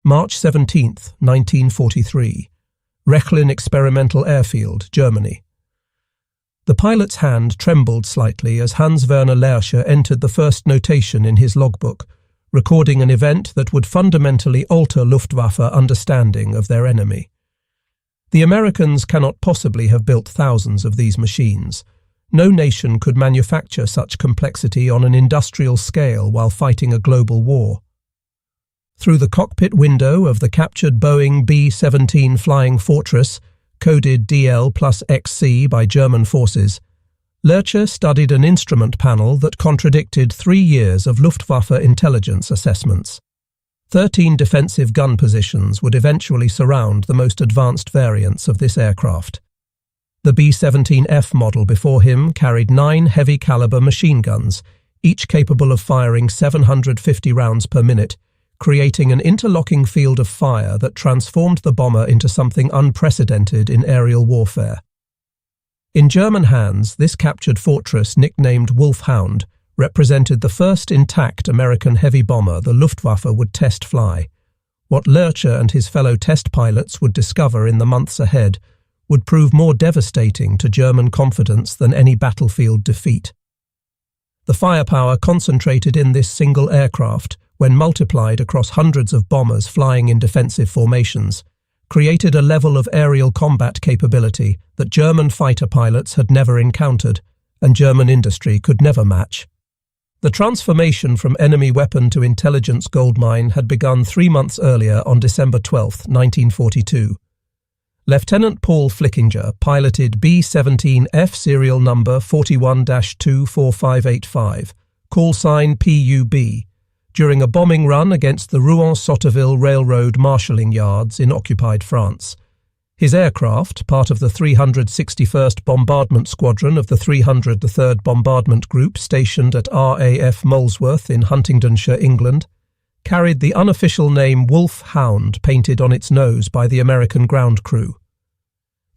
March 17, 1943. Rechlin Experimental Airfield, Germany. The pilot's hand trembled slightly as Hans-Werner Lerche entered the first notation in his logbook, recording an event that would fundamentally alter Luftwaffe understanding of their enemy. The Americans cannot possibly have built thousands of these machines. No nation could manufacture such complexity on an industrial scale while fighting a global war. Through the cockpit window of the captured Boeing B-17 Flying Fortress, coded DL+XC by German forces, Lerche studied an instrument panel that contradicted 3 years of Luftwaffe intelligence assessments. 13 defensive gun positions would eventually surround the most advanced variants of this aircraft. The B-17F model before him carried 9 heavy-caliber machine guns, each capable of firing 750 rounds per minute, creating an interlocking field of fire that transformed the bomber into something unprecedented in aerial warfare. In German hands, this captured fortress, nicknamed Wulf Hound, represented the first intact American heavy bomber the Luftwaffe would test fly. What Lerche and his fellow test pilots would discover in the months ahead would prove more devastating to German confidence than any battlefield defeat. The firepower concentrated in this single aircraft, when multiplied across hundreds of bombers flying in defensive formations, created a level of aerial combat capability that German fighter pilots had never encountered, and German industry could never match. The transformation from enemy weapon to intelligence goldmine had begun 3 months earlier on December 12, 1942. Lieutenant Paul Flickinger piloted B-17F serial number 41-24585, call sign PUB, during a bombing run against the Rouen-Sotteville Railroad marshalling yards in occupied France. His aircraft, part of the 361st Bombardment Squadron of the 303rd Bombardment Group stationed at RAF Molesworth in Huntingdonshire, England, carried the unofficial name Wulf Hound painted on its nose by the American ground crew.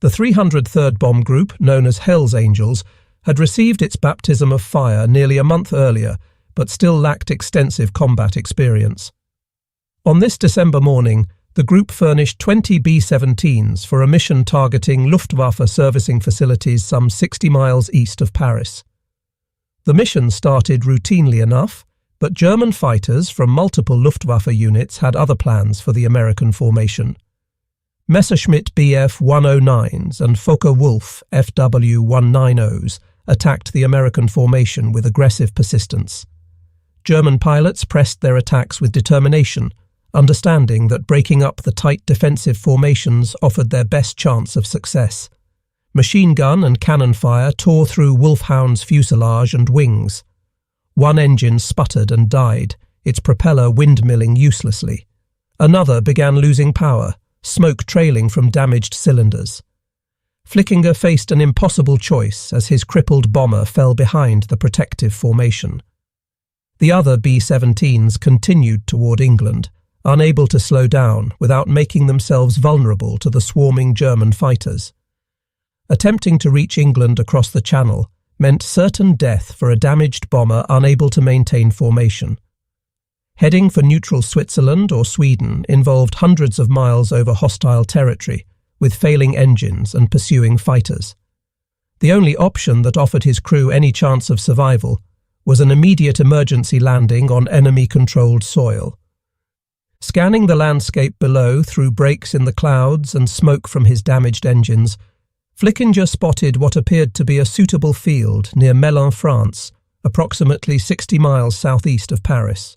The 303rd Bomb Group, known as Hell's Angels, had received its baptism of fire nearly a month earlier, but still lacked extensive combat experience. On this December morning, the group furnished 20 B-17s for a mission targeting Luftwaffe servicing facilities some 60 miles east of Paris. The mission started routinely enough, but German fighters from multiple Luftwaffe units had other plans for the American formation. Messerschmitt Bf-109s and Focke-Wulf FW-190s attacked the American formation with aggressive persistence. German pilots pressed their attacks with determination, understanding that breaking up the tight defensive formations offered their best chance of success. Machine gun and cannon fire tore through Wulf Hound's fuselage and wings. One engine sputtered and died, its propeller windmilling uselessly. Another began losing power, smoke trailing from damaged cylinders. Flickinger faced an impossible choice as his crippled bomber fell behind the protective formation. The other B-17s continued toward England, unable to slow down without making themselves vulnerable to the swarming German fighters. Attempting to reach England across the Channel meant certain death for a damaged bomber unable to maintain formation. Heading for neutral Switzerland or Sweden involved hundreds of miles over hostile territory, with failing engines and pursuing fighters. The only option that offered his crew any chance of survival was an immediate emergency landing on enemy-controlled soil. Scanning the landscape below through breaks in the clouds and smoke from his damaged engines, Flickinger spotted what appeared to be a suitable field near Melun, France, approximately 60 miles southeast of Paris.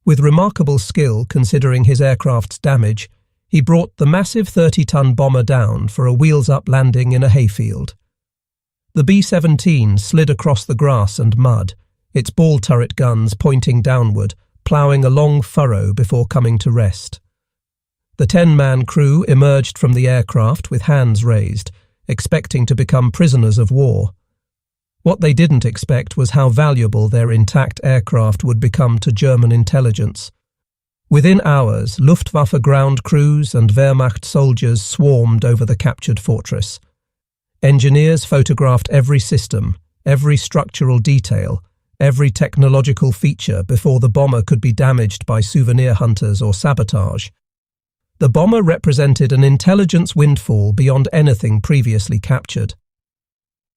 With remarkable skill considering his aircraft's damage, he brought the massive 30-ton bomber down for a wheels-up landing in a hayfield. The B-17 slid across the grass and mud, its ball turret guns pointing downward, ploughing a long furrow before coming to rest. The 10-man crew emerged from the aircraft with hands raised, expecting to become prisoners of war. What they didn't expect was how valuable their intact aircraft would become to German intelligence. Within hours, Luftwaffe ground crews and Wehrmacht soldiers swarmed over the captured fortress. Engineers photographed every system, every structural detail, every technological feature before the bomber could be damaged by souvenir hunters or sabotage. The bomber represented an intelligence windfall beyond anything previously captured.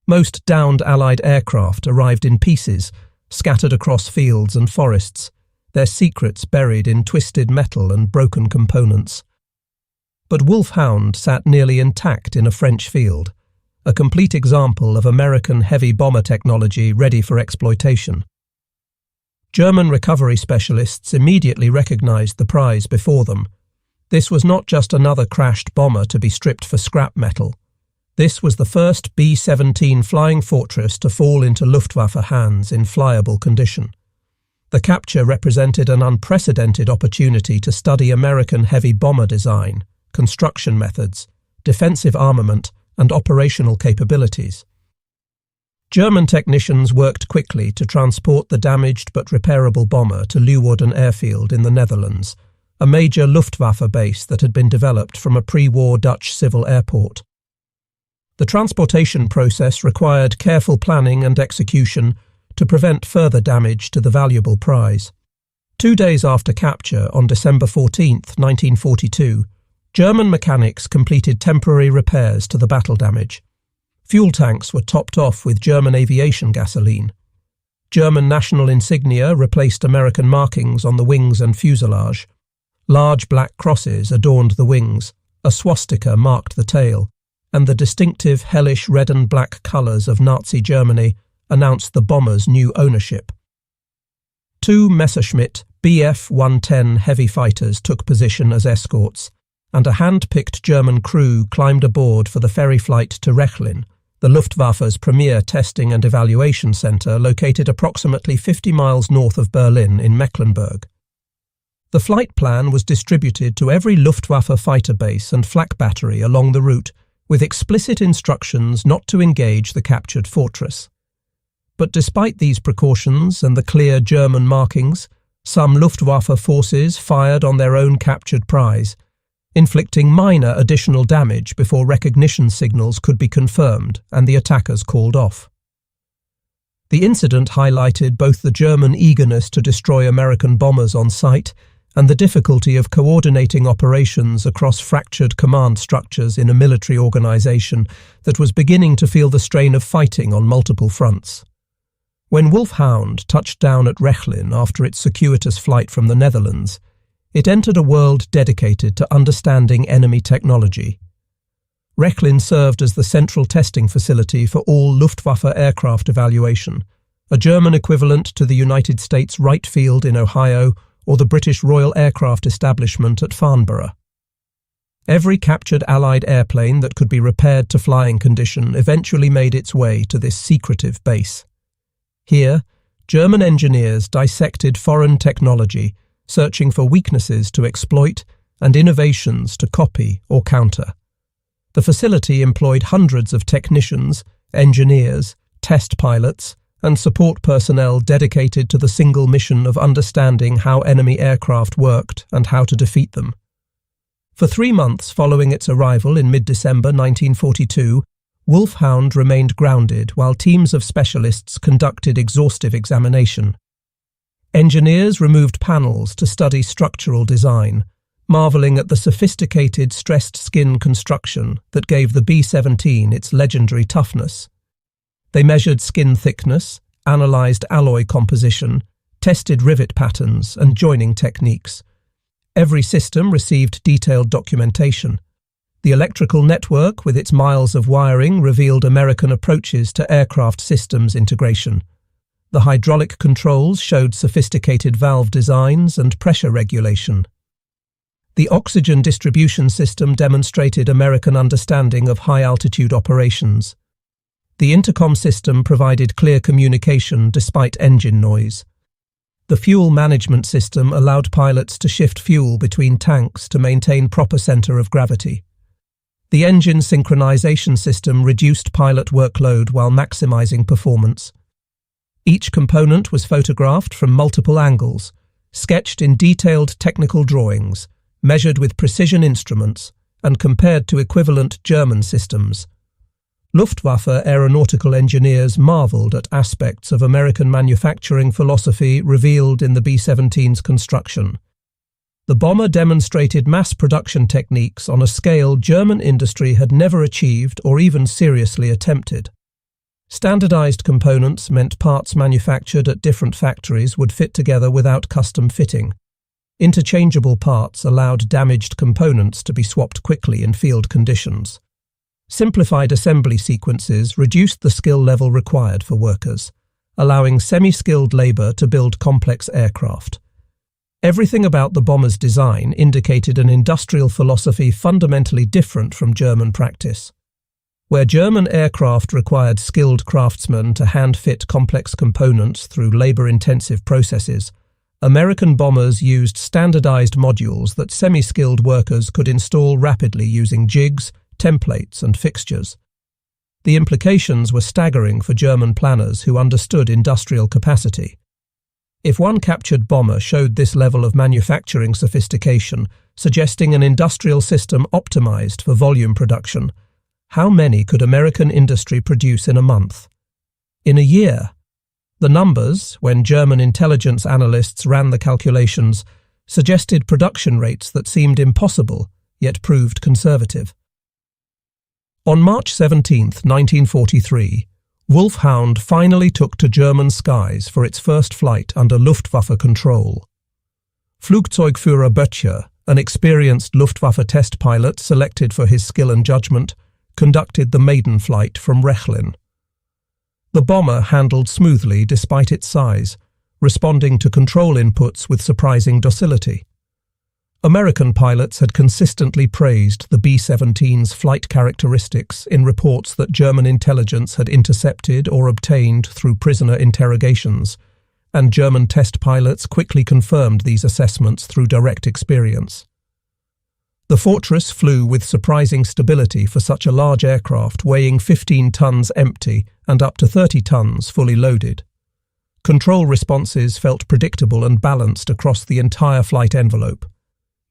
Most downed Allied aircraft arrived in pieces, scattered across fields and forests, their secrets buried in twisted metal and broken components. But Wulf Hound sat nearly intact in a French field, a complete example of American heavy bomber technology ready for exploitation. German recovery specialists immediately recognized the prize before them. This was not just another crashed bomber to be stripped for scrap metal. This was the first B-17 flying fortress to fall into Luftwaffe hands in flyable condition. The capture represented an unprecedented opportunity to study American heavy bomber design, construction methods, defensive armament, and operational capabilities. German technicians worked quickly to transport the damaged but repairable bomber to Rechlin Airfield in the Netherlands, a major Luftwaffe base that had been developed from a pre-war Dutch civil airport. The transportation process required careful planning and execution to prevent further damage to the valuable prize. 2 days after capture, on December 14, 1942, German mechanics completed temporary repairs to the battle damage. Fuel tanks were topped off with German aviation gasoline. German national insignia replaced American markings on the wings and fuselage. Large black crosses adorned the wings, a swastika marked the tail, and the distinctive hellish red and black colours of Nazi Germany announced the bomber's new ownership. 2 Messerschmitt Bf-110 heavy fighters took position as escorts, and a hand-picked German crew climbed aboard for the ferry flight to Rechlin, the Luftwaffe's premier testing and evaluation centre located approximately 50 miles north of Berlin in Mecklenburg. The flight plan was distributed to every Luftwaffe fighter base and flak battery along the route, with explicit instructions not to engage the captured fortress. But despite these precautions and the clear German markings, some Luftwaffe forces fired on their own captured prize, inflicting minor additional damage before recognition signals could be confirmed and the attackers called off. The incident highlighted both the German eagerness to destroy American bombers on sight and the difficulty of coordinating operations across fractured command structures in a military organization that was beginning to feel the strain of fighting on multiple fronts. When Wulf Hound touched down at Rechlin after its circuitous flight from the Netherlands, it entered a world dedicated to understanding enemy technology. Rechlin served as the central testing facility for all Luftwaffe aircraft evaluation, a German equivalent to the United States Wright Field in Ohio or the British Royal Aircraft Establishment at Farnborough. Every captured Allied airplane that could be repaired to flying condition eventually made its way to this secretive base. Here, German engineers dissected foreign technology, searching for weaknesses to exploit and innovations to copy or counter. The facility employed hundreds of technicians, engineers, test pilots, and support personnel dedicated to the single mission of understanding how enemy aircraft worked and how to defeat them. For 3 months following its arrival in mid-December 1942, Wulf Hound remained grounded while teams of specialists conducted exhaustive examination. Engineers removed panels to study structural design, marvelling at the sophisticated stressed skin construction that gave the B-17 its legendary toughness. They measured skin thickness, analysed alloy composition, tested rivet patterns and joining techniques. Every system received detailed documentation. The electrical network with its miles of wiring revealed American approaches to aircraft systems integration. The hydraulic controls showed sophisticated valve designs and pressure regulation. The oxygen distribution system demonstrated American understanding of high-altitude operations. The intercom system provided clear communication despite engine noise. The fuel management system allowed pilots to shift fuel between tanks to maintain proper center of gravity. The engine synchronization system reduced pilot workload while maximizing performance. Each component was photographed from multiple angles, sketched in detailed technical drawings, measured with precision instruments, and compared to equivalent German systems. Luftwaffe aeronautical engineers marvelled at aspects of American manufacturing philosophy revealed in the B-17's construction. The bomber demonstrated mass production techniques on a scale German industry had never achieved or even seriously attempted. Standardized components meant parts manufactured at different factories would fit together without custom fitting. Interchangeable parts allowed damaged components to be swapped quickly in field conditions. Simplified assembly sequences reduced the skill level required for workers, allowing semi-skilled labor to build complex aircraft. Everything about the bomber's design indicated an industrial philosophy fundamentally different from German practice. Where German aircraft required skilled craftsmen to hand-fit complex components through labor-intensive processes, American bombers used standardized modules that semi-skilled workers could install rapidly using jigs, templates, and fixtures. The implications were staggering for German planners who understood industrial capacity. If one captured bomber showed this level of manufacturing sophistication, suggesting an industrial system optimized for volume production, how many could American industry produce in a month? In a year? The numbers, when German intelligence analysts ran the calculations, suggested production rates that seemed impossible, yet proved conservative. On March 17, 1943, Wulf Hound finally took to German skies for its first flight under Luftwaffe control. Flugzeugführer Böttcher, an experienced Luftwaffe test pilot selected for his skill and judgment, conducted the maiden flight from Rechlin. The bomber handled smoothly despite its size, responding to control inputs with surprising docility. American pilots had consistently praised the B-17's flight characteristics in reports that German intelligence had intercepted or obtained through prisoner interrogations, and German test pilots quickly confirmed these assessments through direct experience. The Fortress flew with surprising stability for such a large aircraft weighing 15 tons empty and up to 30 tons fully loaded. Control responses felt predictable and balanced across the entire flight envelope.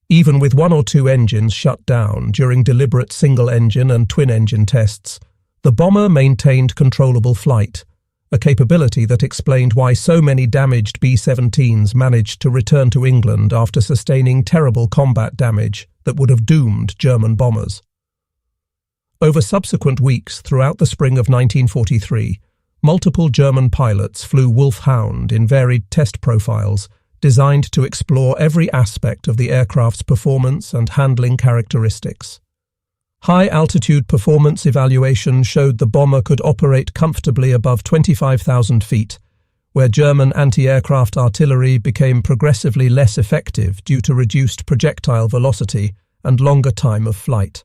Even with one or two engines shut down during deliberate single-engine and twin-engine tests, the bomber maintained controllable flight, a capability that explained why so many damaged B-17s managed to return to England after sustaining terrible combat damage that would have doomed German bombers. Over subsequent weeks throughout the spring of 1943, multiple German pilots flew Wulf Hound in varied test profiles designed to explore every aspect of the aircraft's performance and handling characteristics. High-altitude performance evaluation showed the bomber could operate comfortably above 25,000 feet, where German anti-aircraft artillery became progressively less effective due to reduced projectile velocity and longer time of flight.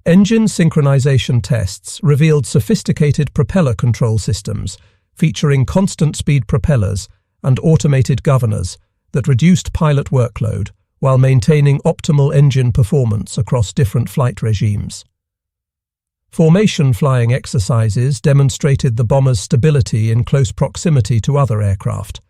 Engine synchronization tests revealed sophisticated propeller control systems featuring constant-speed propellers and automated governors that reduced pilot workload while maintaining optimal engine performance across different flight regimes. Formation flying exercises demonstrated the bomber's stability in close proximity to other aircraft,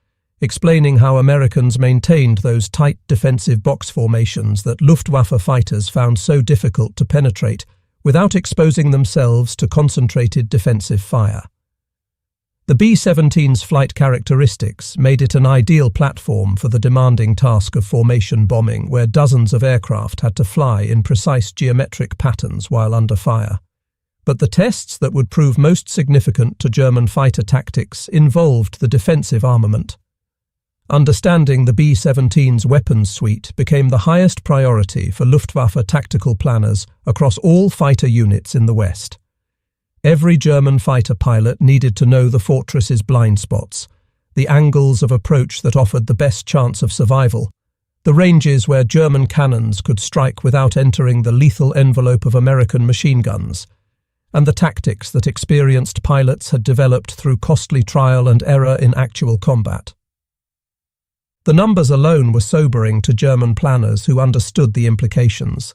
explaining how Americans maintained those tight defensive box formations that Luftwaffe fighters found so difficult to penetrate without exposing themselves to concentrated defensive fire. The B-17's flight characteristics made it an ideal platform for the demanding task of formation bombing, where dozens of aircraft had to fly in precise geometric patterns while under fire. But the tests that would prove most significant to German fighter tactics involved the defensive armament. Understanding the B-17's weapons suite became the highest priority for Luftwaffe tactical planners across all fighter units in the West. Every German fighter pilot needed to know the Fortress's blind spots, the angles of approach that offered the best chance of survival, the ranges where German cannons could strike without entering the lethal envelope of American machine guns, and the tactics that experienced pilots had developed through costly trial and error in actual combat. The numbers alone were sobering to German planners who understood the implications.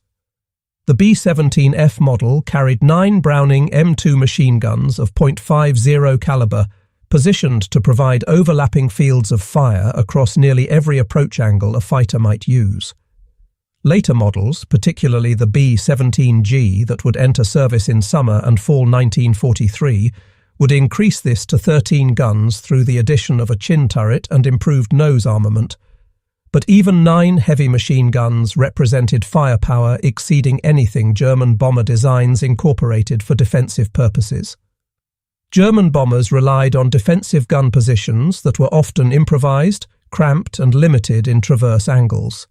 The B-17F model carried 9 Browning M2 machine guns of .50 caliber, positioned to provide overlapping fields of fire across nearly every approach angle a fighter might use. Later models, particularly the B-17G that would enter service in summer and fall 1943, would increase this to 13 guns through the addition of a chin turret and improved nose armament. But even 9 heavy machine guns represented firepower exceeding anything German bomber designs incorporated for defensive purposes. German bombers relied on defensive gun positions that were often improvised, cramped and limited in traverse angles.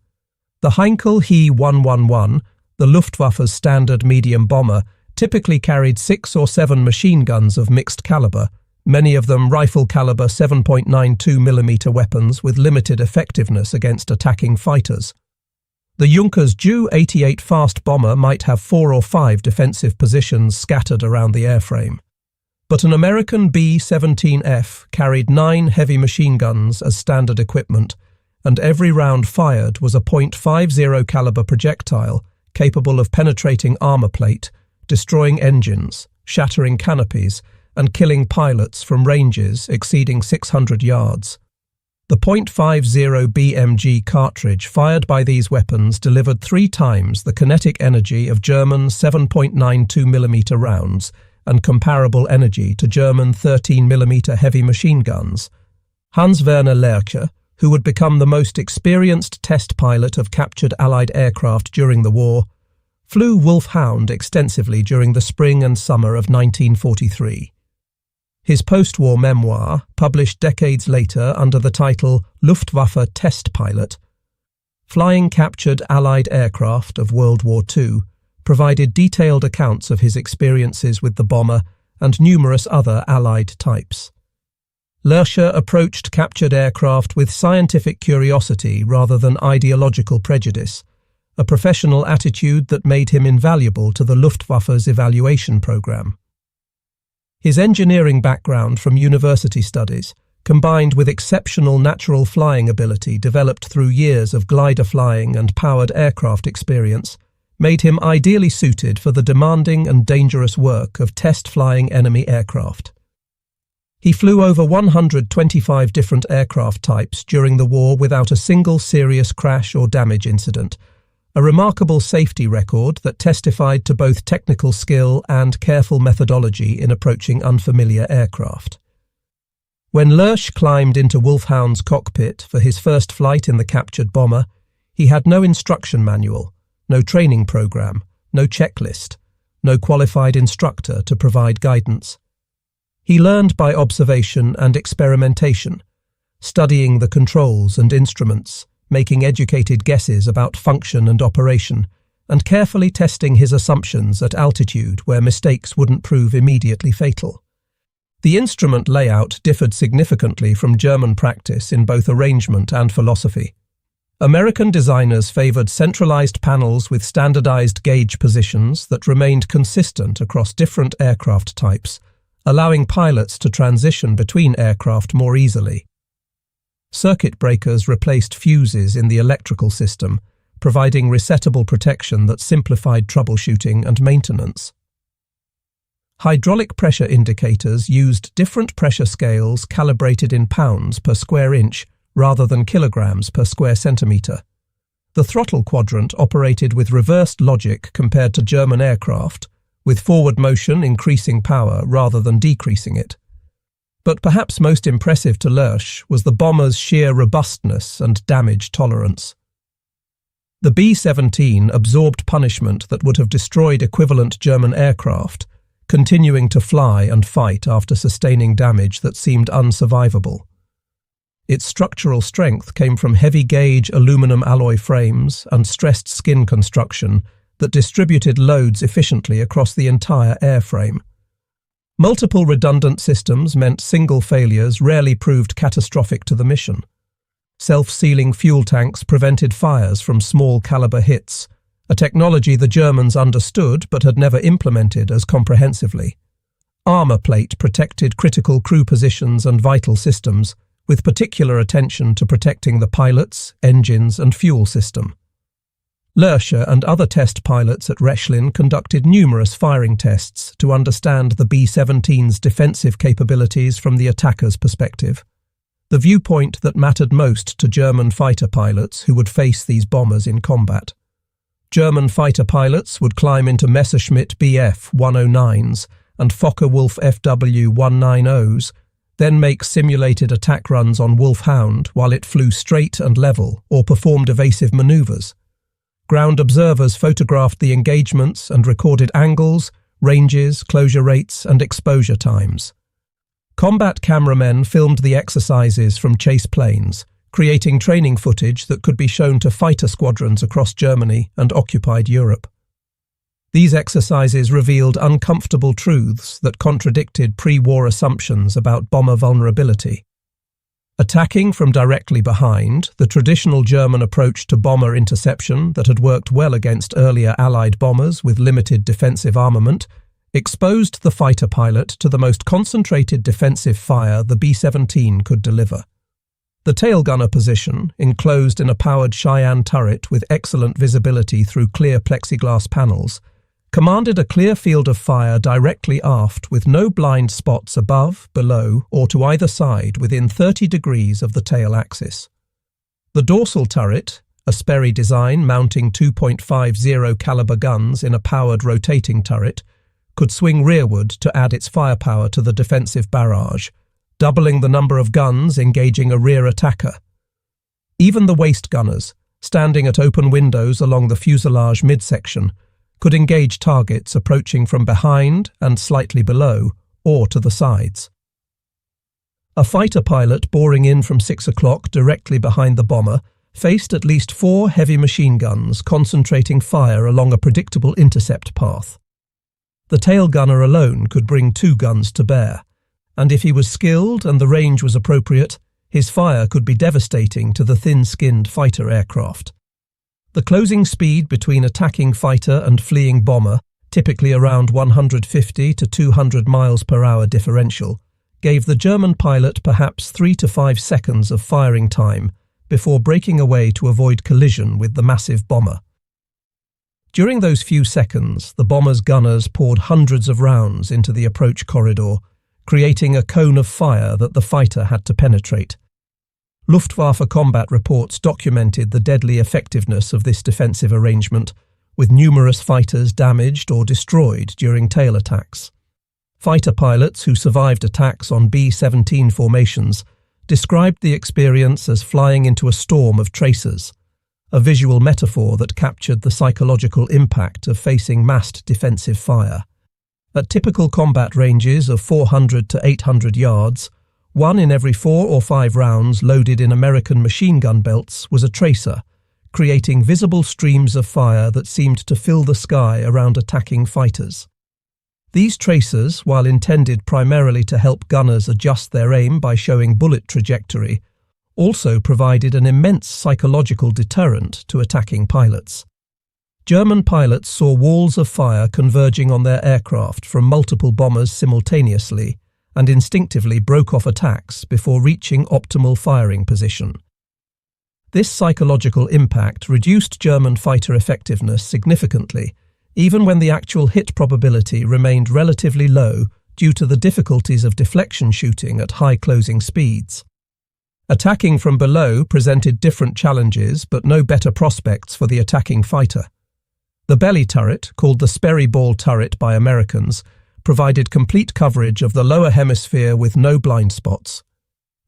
The Heinkel He 111, the Luftwaffe's standard medium bomber, typically carried 6 or 7 machine guns of mixed caliber, many of them rifle-caliber 7.92mm weapons with limited effectiveness against attacking fighters. The Junkers Ju-88 fast bomber might have 4 or 5 defensive positions scattered around the airframe. But an American B-17F carried 9 heavy machine guns as standard equipment, and every round fired was a .50 caliber projectile capable of penetrating armor plate, destroying engines, shattering canopies, and killing pilots from ranges exceeding 600 yards. The .50 BMG cartridge fired by these weapons delivered 3 times the kinetic energy of German 7.92mm rounds and comparable energy to German 13mm heavy machine guns. Hans-Werner Lerche, who would become the most experienced test pilot of captured Allied aircraft during the war, flew Wulf Hound extensively during the spring and summer of 1943. His post-war memoir, published decades later under the title Luftwaffe Test Pilot, Flying Captured Allied Aircraft of World War II, provided detailed accounts of his experiences with the bomber and numerous other Allied types. Lerche approached captured aircraft with scientific curiosity rather than ideological prejudice, a professional attitude that made him invaluable to the Luftwaffe's evaluation program. His engineering background from university studies, combined with exceptional natural flying ability developed through years of glider flying and powered aircraft experience, made him ideally suited for the demanding and dangerous work of test-flying enemy aircraft. He flew over 125 different aircraft types during the war without a single serious crash or damage incident, a remarkable safety record that testified to both technical skill and careful methodology in approaching unfamiliar aircraft. When Lerche climbed into Wulf Hound's cockpit for his first flight in the captured bomber, he had no instruction manual, no training program, no checklist, no qualified instructor to provide guidance. He learned by observation and experimentation, studying the controls and instruments, making educated guesses about function and operation, and carefully testing his assumptions at altitude where mistakes wouldn't prove immediately fatal. The instrument layout differed significantly from German practice in both arrangement and philosophy. American designers favored centralized panels with standardized gauge positions that remained consistent across different aircraft types, allowing pilots to transition between aircraft more easily. Circuit breakers replaced fuses in the electrical system, providing resettable protection that simplified troubleshooting and maintenance. Hydraulic pressure indicators used different pressure scales calibrated in pounds per square inch rather than kilograms per square centimetre. The throttle quadrant operated with reversed logic compared to German aircraft, with forward motion increasing power rather than decreasing it. But perhaps most impressive to Lerche was the bomber's sheer robustness and damage tolerance. The B-17 absorbed punishment that would have destroyed equivalent German aircraft, continuing to fly and fight after sustaining damage that seemed unsurvivable. Its structural strength came from heavy-gauge aluminum alloy frames and stressed skin construction that distributed loads efficiently across the entire airframe. Multiple redundant systems meant single failures rarely proved catastrophic to the mission. Self-sealing fuel tanks prevented fires from small-caliber hits, a technology the Germans understood but had never implemented as comprehensively. Armor plate protected critical crew positions and vital systems, with particular attention to protecting the pilots, engines and fuel system. Lerche and other test pilots at Rechlin conducted numerous firing tests to understand the B-17's defensive capabilities from the attacker's perspective, the viewpoint that mattered most to German fighter pilots who would face these bombers in combat. German fighter pilots would climb into Messerschmitt Bf-109s and Focke-Wulf Fw-190s, then make simulated attack runs on Wulf Hound while it flew straight and level or performed evasive maneuvers. Ground observers photographed the engagements and recorded angles, ranges, closure rates, and exposure times. Combat cameramen filmed the exercises from chase planes, creating training footage that could be shown to fighter squadrons across Germany and occupied Europe. These exercises revealed uncomfortable truths that contradicted pre-war assumptions about bomber vulnerability. Attacking from directly behind, the traditional German approach to bomber interception that had worked well against earlier Allied bombers with limited defensive armament, exposed the fighter pilot to the most concentrated defensive fire the B-17 could deliver. The tail gunner position, enclosed in a powered Cheyenne turret with excellent visibility through clear plexiglass panels, commanded a clear field of fire directly aft with no blind spots above, below, or to either side within 30 degrees of the tail axis. The dorsal turret, a Sperry design mounting 2.50 caliber guns in a powered rotating turret, could swing rearward to add its firepower to the defensive barrage, doubling the number of guns engaging a rear attacker. Even the waist gunners, standing at open windows along the fuselage midsection, could engage targets approaching from behind and slightly below, or to the sides. A fighter pilot boring in from 6 o'clock directly behind the bomber faced at least 4 heavy machine guns concentrating fire along a predictable intercept path. The tail gunner alone could bring 2 guns to bear, and if he was skilled and the range was appropriate, his fire could be devastating to the thin-skinned fighter aircraft. The closing speed between attacking fighter and fleeing bomber, typically around 150 to 200 miles per hour differential, gave the German pilot perhaps 3 to 5 seconds of firing time before breaking away to avoid collision with the massive bomber. During those few seconds, the bomber's gunners poured hundreds of rounds into the approach corridor, creating a cone of fire that the fighter had to penetrate. Luftwaffe combat reports documented the deadly effectiveness of this defensive arrangement, with numerous fighters damaged or destroyed during tail attacks. Fighter pilots who survived attacks on B-17 formations described the experience as flying into a storm of tracers, a visual metaphor that captured the psychological impact of facing massed defensive fire. At typical combat ranges of 400 to 800 yards, 1 in every 4 or 5 rounds loaded in American machine gun belts was a tracer, creating visible streams of fire that seemed to fill the sky around attacking fighters. These tracers, while intended primarily to help gunners adjust their aim by showing bullet trajectory, also provided an immense psychological deterrent to attacking pilots. German pilots saw walls of fire converging on their aircraft from multiple bombers simultaneously, and instinctively broke off attacks before reaching optimal firing position. This psychological impact reduced German fighter effectiveness significantly, even when the actual hit probability remained relatively low due to the difficulties of deflection shooting at high closing speeds. Attacking from below presented different challenges but no better prospects for the attacking fighter. The belly turret, called the Sperry Ball turret by Americans, provided complete coverage of the lower hemisphere with no blind spots.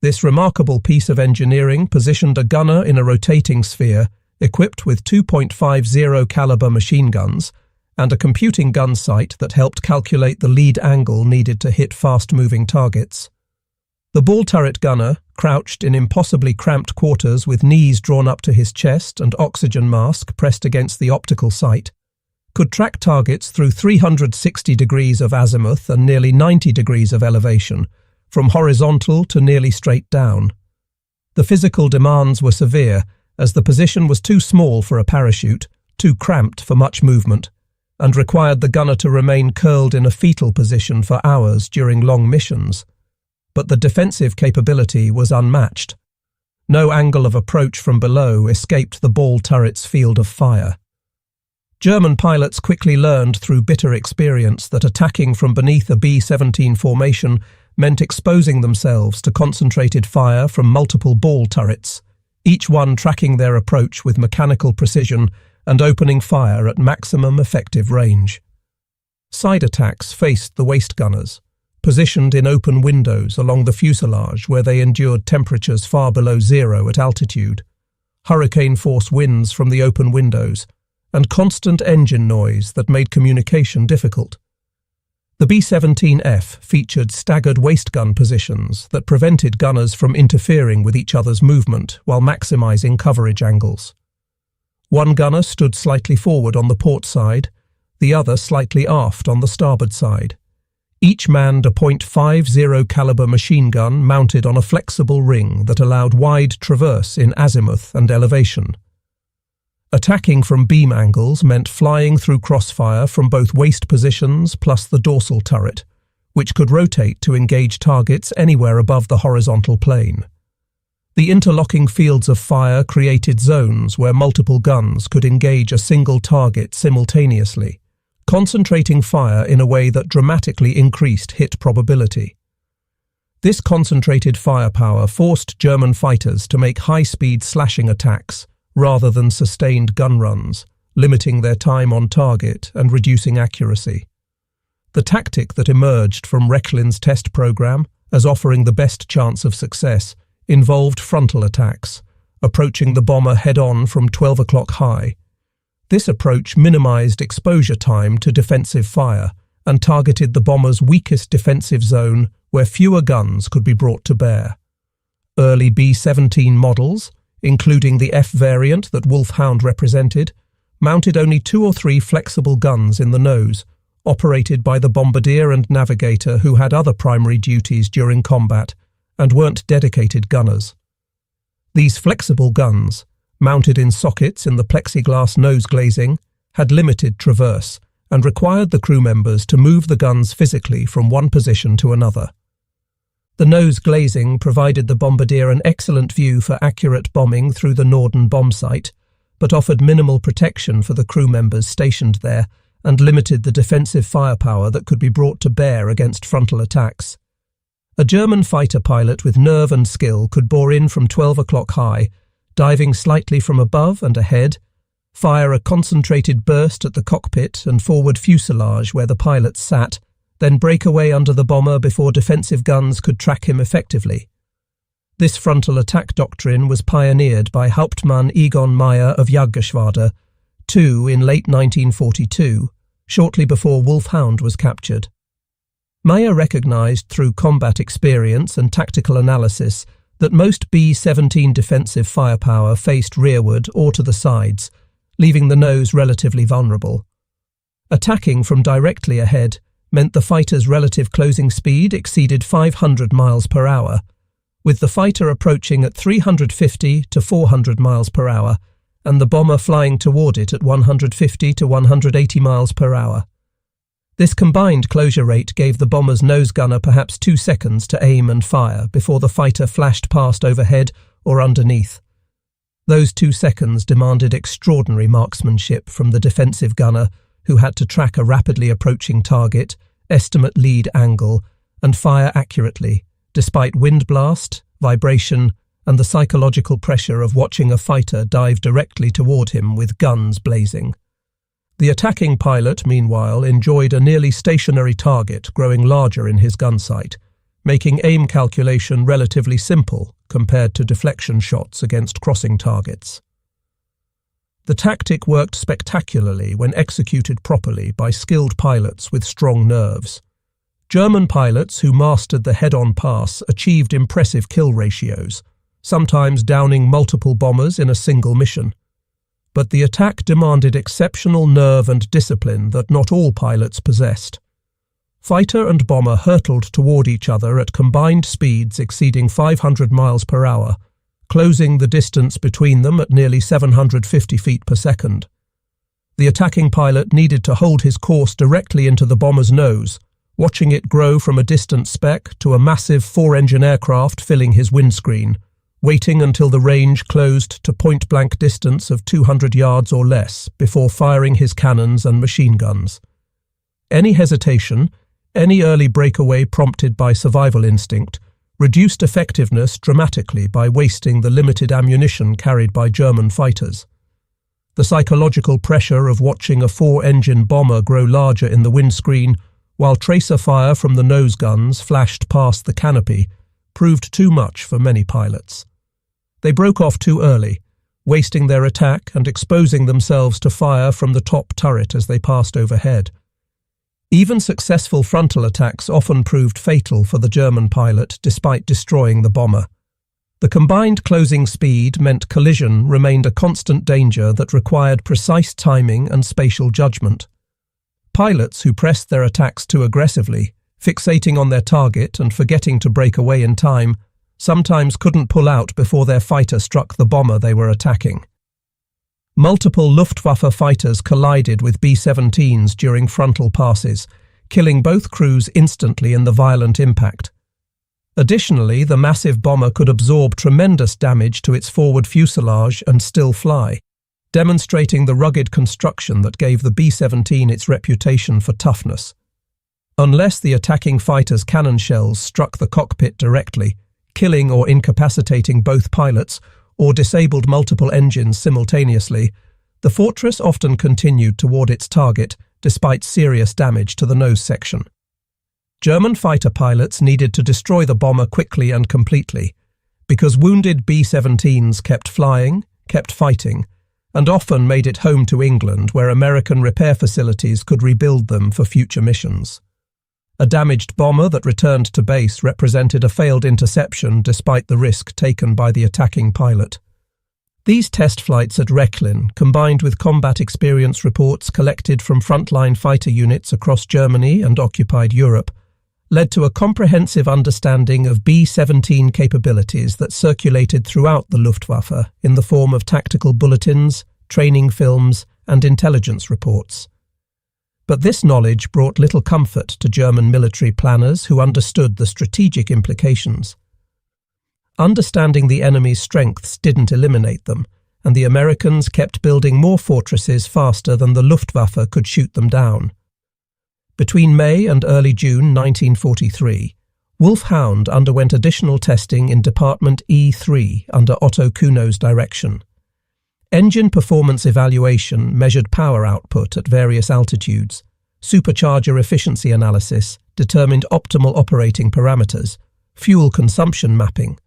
This remarkable piece of engineering positioned a gunner in a rotating sphere equipped with 2.50 caliber machine guns and a computing gun sight that helped calculate the lead angle needed to hit fast-moving targets. The ball turret gunner, crouched in impossibly cramped quarters with knees drawn up to his chest and oxygen mask pressed against the optical sight, could track targets through 360 degrees of azimuth and nearly 90 degrees of elevation, from horizontal to nearly straight down. The physical demands were severe, as the position was too small for a parachute, too cramped for much movement, and required the gunner to remain curled in a fetal position for hours during long missions. But the defensive capability was unmatched. No angle of approach from below escaped the ball turret's field of fire. German pilots quickly learned through bitter experience that attacking from beneath a B-17 formation meant exposing themselves to concentrated fire from multiple ball turrets, each one tracking their approach with mechanical precision and opening fire at maximum effective range. Side attacks faced the waist gunners, positioned in open windows along the fuselage where they endured temperatures far below zero at altitude, hurricane-force winds from the open windows, and constant engine noise that made communication difficult. The B-17F featured staggered waist-gun positions that prevented gunners from interfering with each other's movement while maximizing coverage angles. One gunner stood slightly forward on the port side, the other slightly aft on the starboard side. Each manned a .50 caliber machine gun mounted on a flexible ring that allowed wide traverse in azimuth and elevation. Attacking from beam angles meant flying through crossfire from both waist positions plus the dorsal turret, which could rotate to engage targets anywhere above the horizontal plane. The interlocking fields of fire created zones where multiple guns could engage a single target simultaneously, concentrating fire in a way that dramatically increased hit probability. This concentrated firepower forced German fighters to make high-speed slashing attacks rather than sustained gun runs, limiting their time on target and reducing accuracy. The tactic that emerged from Rechlin's test program as offering the best chance of success involved frontal attacks, approaching the bomber head-on from 12 o'clock high. This approach minimized exposure time to defensive fire and targeted the bomber's weakest defensive zone where fewer guns could be brought to bear. Early B-17 models, including the F variant that Wulf Hound represented, mounted only 2 or 3 flexible guns in the nose, operated by the bombardier and navigator who had other primary duties during combat and weren't dedicated gunners. These flexible guns, mounted in sockets in the plexiglass nose glazing, had limited traverse and required the crew members to move the guns physically from one position to another. The nose glazing provided the bombardier an excellent view for accurate bombing through the Norden bomb site, but offered minimal protection for the crew members stationed there and limited the defensive firepower that could be brought to bear against frontal attacks. A German fighter pilot with nerve and skill could bore in from 12 o'clock high, diving slightly from above and ahead, fire a concentrated burst at the cockpit and forward fuselage where the pilots sat, then break away under the bomber before defensive guns could track him effectively. This frontal attack doctrine was pioneered by Hauptmann Egon Mayer of Kampfgeschwader, II in late 1942, shortly before Wulf Hound was captured. Mayer recognized through combat experience and tactical analysis that most B-17 defensive firepower faced rearward or to the sides, leaving the nose relatively vulnerable. Attacking from directly ahead meant the fighter's relative closing speed exceeded 500 miles per hour, with the fighter approaching at 350 to 400 miles per hour and the bomber flying toward it at 150 to 180 miles per hour. This combined closure rate gave the bomber's nose gunner perhaps 2 seconds to aim and fire before the fighter flashed past overhead or underneath. Those 2 seconds demanded extraordinary marksmanship from the defensive gunner, who had to track a rapidly approaching target, estimate lead angle, and fire accurately, despite wind blast, vibration, and the psychological pressure of watching a fighter dive directly toward him with guns blazing. The attacking pilot, meanwhile, enjoyed a nearly stationary target growing larger in his gun sight, making aim calculation relatively simple compared to deflection shots against crossing targets. The tactic worked spectacularly when executed properly by skilled pilots with strong nerves. German pilots who mastered the head-on pass achieved impressive kill ratios, sometimes downing multiple bombers in a single mission. But the attack demanded exceptional nerve and discipline that not all pilots possessed. Fighter and bomber hurtled toward each other at combined speeds exceeding 500 miles per hour, closing the distance between them at nearly 750 feet per second. The attacking pilot needed to hold his course directly into the bomber's nose, watching it grow from a distant speck to a massive 4-engine aircraft filling his windscreen, waiting until the range closed to point-blank distance of 200 yards or less before firing his cannons and machine guns. Any hesitation, any early breakaway prompted by survival instinct, reduced effectiveness dramatically by wasting the limited ammunition carried by German fighters. The psychological pressure of watching a 4-engine bomber grow larger in the windscreen while tracer fire from the nose guns flashed past the canopy, proved too much for many pilots. They broke off too early, wasting their attack and exposing themselves to fire from the top turret as they passed overhead. Even successful frontal attacks often proved fatal for the German pilot despite destroying the bomber. The combined closing speed meant collision remained a constant danger that required precise timing and spatial judgment. Pilots who pressed their attacks too aggressively, fixating on their target and forgetting to break away in time, sometimes couldn't pull out before their fighter struck the bomber they were attacking. Multiple Luftwaffe fighters collided with B-17s during frontal passes, killing both crews instantly in the violent impact. Additionally, the massive bomber could absorb tremendous damage to its forward fuselage and still fly, demonstrating the rugged construction that gave the B-17 its reputation for toughness. Unless the attacking fighter's cannon shells struck the cockpit directly, killing or incapacitating both pilots, or disabled multiple engines simultaneously, the fortress often continued toward its target despite serious damage to the nose section. German fighter pilots needed to destroy the bomber quickly and completely, because wounded B-17s kept flying, kept fighting, and often made it home to England where American repair facilities could rebuild them for future missions. A damaged bomber that returned to base represented a failed interception despite the risk taken by the attacking pilot. These test flights at Rechlin, combined with combat experience reports collected from frontline fighter units across Germany and occupied Europe, led to a comprehensive understanding of B-17 capabilities that circulated throughout the Luftwaffe in the form of tactical bulletins, training films, and intelligence reports. But this knowledge brought little comfort to German military planners who understood the strategic implications. Understanding the enemy's strengths didn't eliminate them, and the Americans kept building more fortresses faster than the Luftwaffe could shoot them down. Between May and early June 1943, Wulf Hound underwent additional testing in Department E3 under Otto Kuno's direction. Engine performance evaluation measured power output at various altitudes. Supercharger efficiency analysis determined optimal operating parameters. Fuel consumption mapping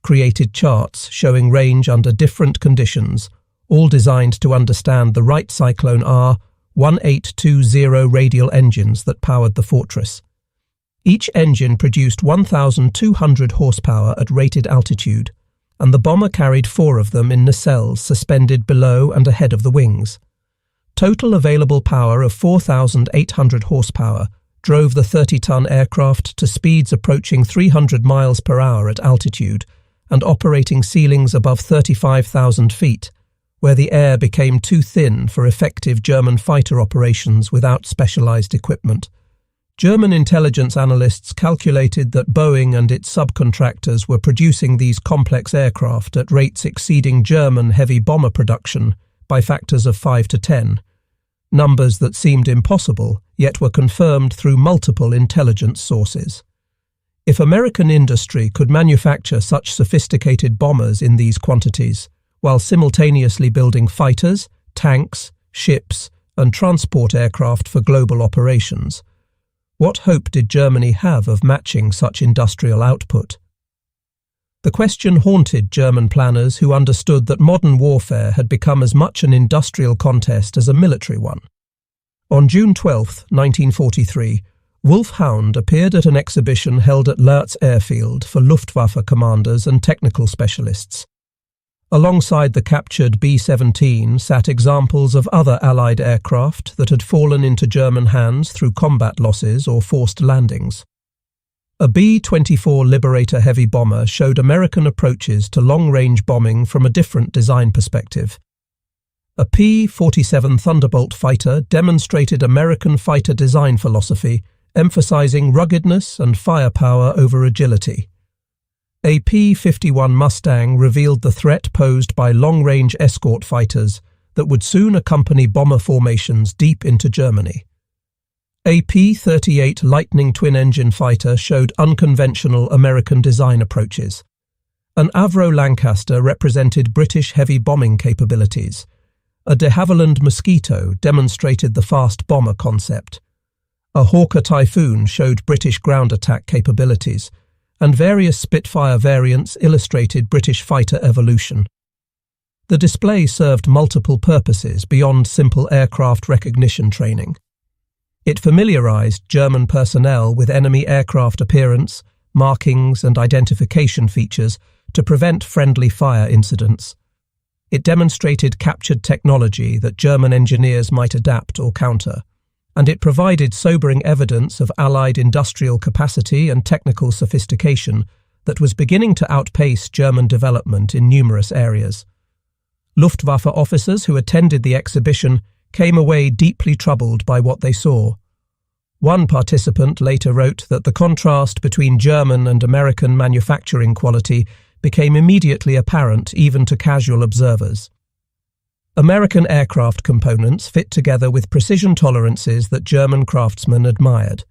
created charts showing range under different conditions, all designed to understand the Wright Cyclone R1820 radial engines that powered the fortress. Each engine produced 1,200 horsepower at rated altitude, and the bomber carried 4 of them in nacelles suspended below and ahead of the wings. Total available power of 4,800 horsepower drove the 30-ton aircraft to speeds approaching 300 miles per hour at altitude and operating ceilings above 35,000 feet, where the air became too thin for effective German fighter operations without specialized equipment. German intelligence analysts calculated that Boeing and its subcontractors were producing these complex aircraft at rates exceeding German heavy bomber production by factors of 5 to 10, numbers that seemed impossible, yet were confirmed through multiple intelligence sources. If American industry could manufacture such sophisticated bombers in these quantities, while simultaneously building fighters, tanks, ships, and transport aircraft for global operations, what hope did Germany have of matching such industrial output? The question haunted German planners who understood that modern warfare had become as much an industrial contest as a military one. On June 12, 1943, Wulf Hound appeared at an exhibition held at Rechlin Airfield for Luftwaffe commanders and technical specialists. Alongside the captured B-17 sat examples of other Allied aircraft that had fallen into German hands through combat losses or forced landings. A B-24 Liberator heavy bomber showed American approaches to long-range bombing from a different design perspective. A P-47 Thunderbolt fighter demonstrated American fighter design philosophy, emphasizing ruggedness and firepower over agility. A P-51 Mustang revealed the threat posed by long-range escort fighters that would soon accompany bomber formations deep into Germany. A P-38 Lightning twin-engine fighter showed unconventional American design approaches. An Avro Lancaster represented British heavy bombing capabilities. A de Havilland Mosquito demonstrated the fast bomber concept. A Hawker Typhoon showed British ground attack capabilities, and various Spitfire variants illustrated British fighter evolution. The display served multiple purposes beyond simple aircraft recognition training. It familiarized German personnel with enemy aircraft appearance, markings, and identification features to prevent friendly fire incidents. It demonstrated captured technology that German engineers might adapt or counter, and it provided sobering evidence of Allied industrial capacity and technical sophistication that was beginning to outpace German development in numerous areas. Luftwaffe officers who attended the exhibition came away deeply troubled by what they saw. One participant later wrote that the contrast between German and American manufacturing quality became immediately apparent even to casual observers. American aircraft components fit together with precision tolerances that German craftsmen admired.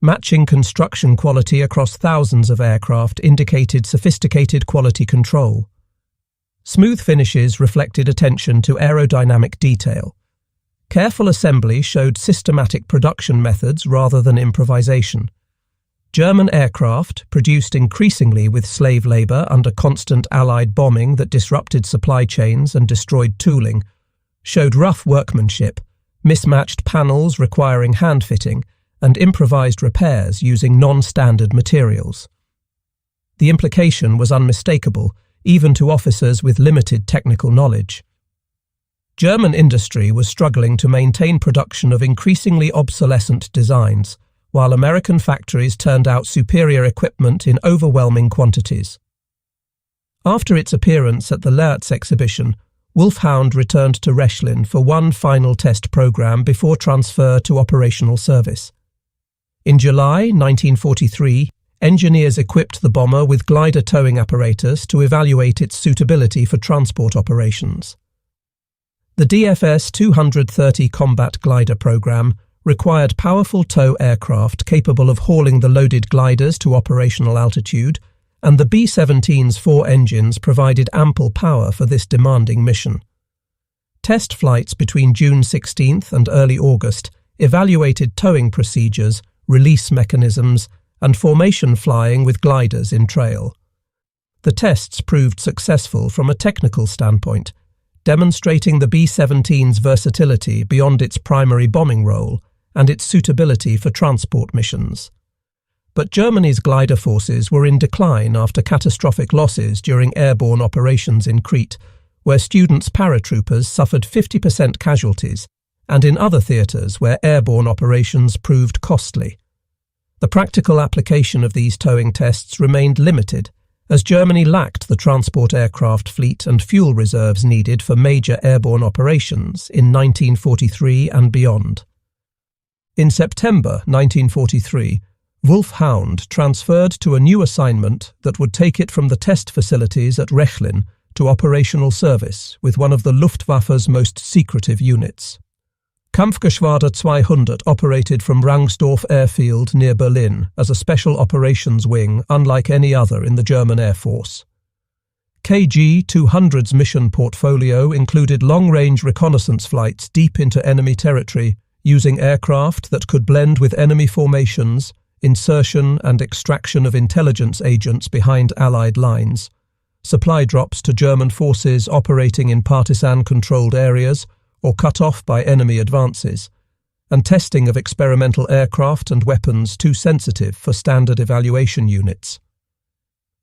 Matching construction quality across thousands of aircraft indicated sophisticated quality control. Smooth finishes reflected attention to aerodynamic detail. Careful assembly showed systematic production methods rather than improvisation. German aircraft, produced increasingly with slave labour under constant Allied bombing that disrupted supply chains and destroyed tooling, showed rough workmanship, mismatched panels requiring hand-fitting, and improvised repairs using non-standard materials. The implication was unmistakable, even to officers with limited technical knowledge. German industry was struggling to maintain production of increasingly obsolescent designs, while American factories turned out superior equipment in overwhelming quantities. After its appearance at the Lerche exhibition, Wulf Hound returned to Rechlin for one final test program before transfer to operational service. In July 1943, engineers equipped the bomber with glider towing apparatus to evaluate its suitability for transport operations. The DFS-230 combat glider program required powerful tow aircraft capable of hauling the loaded gliders to operational altitude, and the B-17's 4 engines provided ample power for this demanding mission. Test flights between June 16th and early August evaluated towing procedures, release mechanisms, and formation flying with gliders in trail. The tests proved successful from a technical standpoint, demonstrating the B-17's versatility beyond its primary bombing role and its suitability for transport missions. But Germany's glider forces were in decline after catastrophic losses during airborne operations in Crete, where students' paratroopers suffered 50% casualties, and in other theatres where airborne operations proved costly. The practical application of these towing tests remained limited, as Germany lacked the transport aircraft fleet and fuel reserves needed for major airborne operations in 1943 and beyond. In September 1943, Wulf Hound transferred to a new assignment that would take it from the test facilities at Rechlin to operational service with one of the Luftwaffe's most secretive units. Kampfgeschwader 200 operated from Rangsdorf Airfield near Berlin as a special operations wing unlike any other in the German Air Force. KG-200's mission portfolio included long-range reconnaissance flights deep into enemy territory using aircraft that could blend with enemy formations, insertion and extraction of intelligence agents behind Allied lines, supply drops to German forces operating in partisan-controlled areas or cut off by enemy advances, and testing of experimental aircraft and weapons too sensitive for standard evaluation units.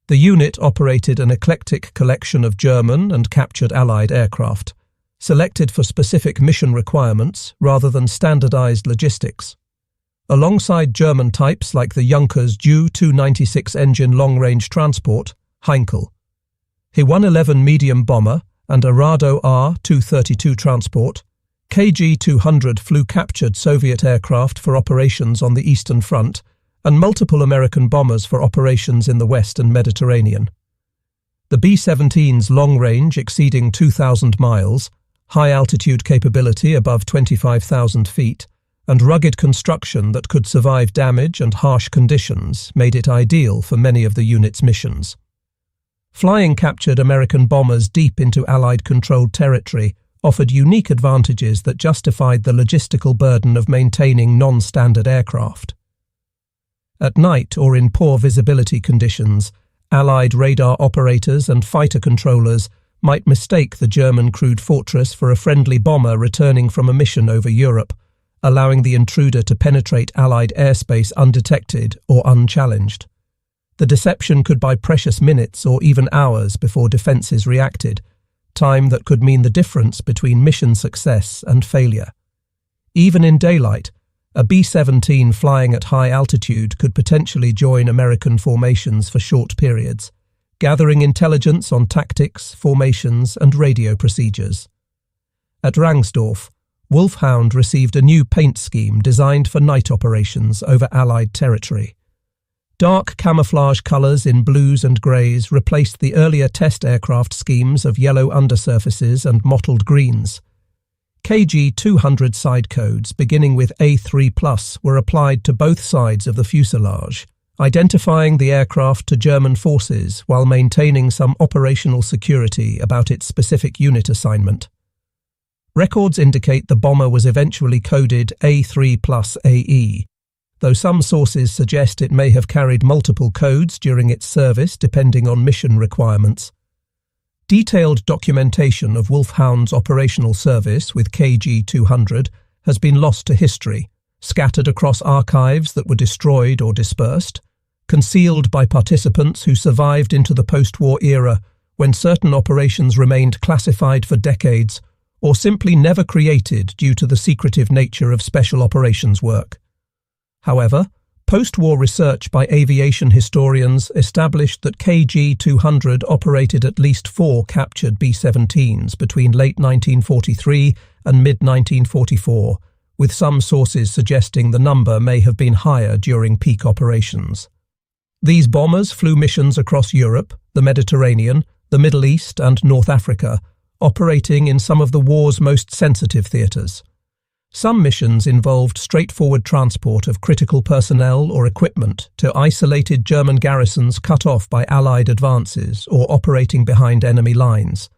The unit operated an eclectic collection of German and captured Allied aircraft, selected for specific mission requirements rather than standardized logistics. Alongside German types like the Junkers Ju-296 engine long-range transport, Heinkel, He-111 medium bomber, and a Rado R-232 transport, KG-200 flew captured Soviet aircraft for operations on the Eastern Front and multiple American bombers for operations in the West and Mediterranean. The B-17's long range exceeding 2,000 miles, high-altitude capability above 25,000 feet, and rugged construction that could survive damage and harsh conditions made it ideal for many of the unit's missions. Flying captured American bombers deep into Allied-controlled territory offered unique advantages that justified the logistical burden of maintaining non-standard aircraft. At night or in poor visibility conditions, Allied radar operators and fighter controllers might mistake the German crewed fortress for a friendly bomber returning from a mission over Europe, allowing the intruder to penetrate Allied airspace undetected or unchallenged. The deception could buy precious minutes or even hours before defences reacted, time that could mean the difference between mission success and failure. Even in daylight, a B-17 flying at high altitude could potentially join American formations for short periods, gathering intelligence on tactics, formations, and radio procedures. At Rangsdorf, Wulf Hound received a new paint scheme designed for night operations over Allied territory. Dark camouflage colours in blues and greys replaced the earlier test aircraft schemes of yellow undersurfaces and mottled greens. KG-200 side codes beginning with A3+ were applied to both sides of the fuselage, identifying the aircraft to German forces while maintaining some operational security about its specific unit assignment. Records indicate the bomber was eventually coded A3+AE, though some sources suggest it may have carried multiple codes during its service depending on mission requirements. Detailed documentation of Wulf Hound's operational service with KG-200 has been lost to history, scattered across archives that were destroyed or dispersed, concealed by participants who survived into the post-war era when certain operations remained classified for decades, or simply never created due to the secretive nature of special operations work. However, post-war research by aviation historians established that KG-200 operated at least 4 captured B-17s between late 1943 and mid-1944, with some sources suggesting the number may have been higher during peak operations. These bombers flew missions across Europe, the Mediterranean, the Middle East and North Africa, operating in some of the war's most sensitive theatres. Some missions involved straightforward transport of critical personnel or equipment to isolated German garrisons cut off by Allied advances or operating behind enemy lines.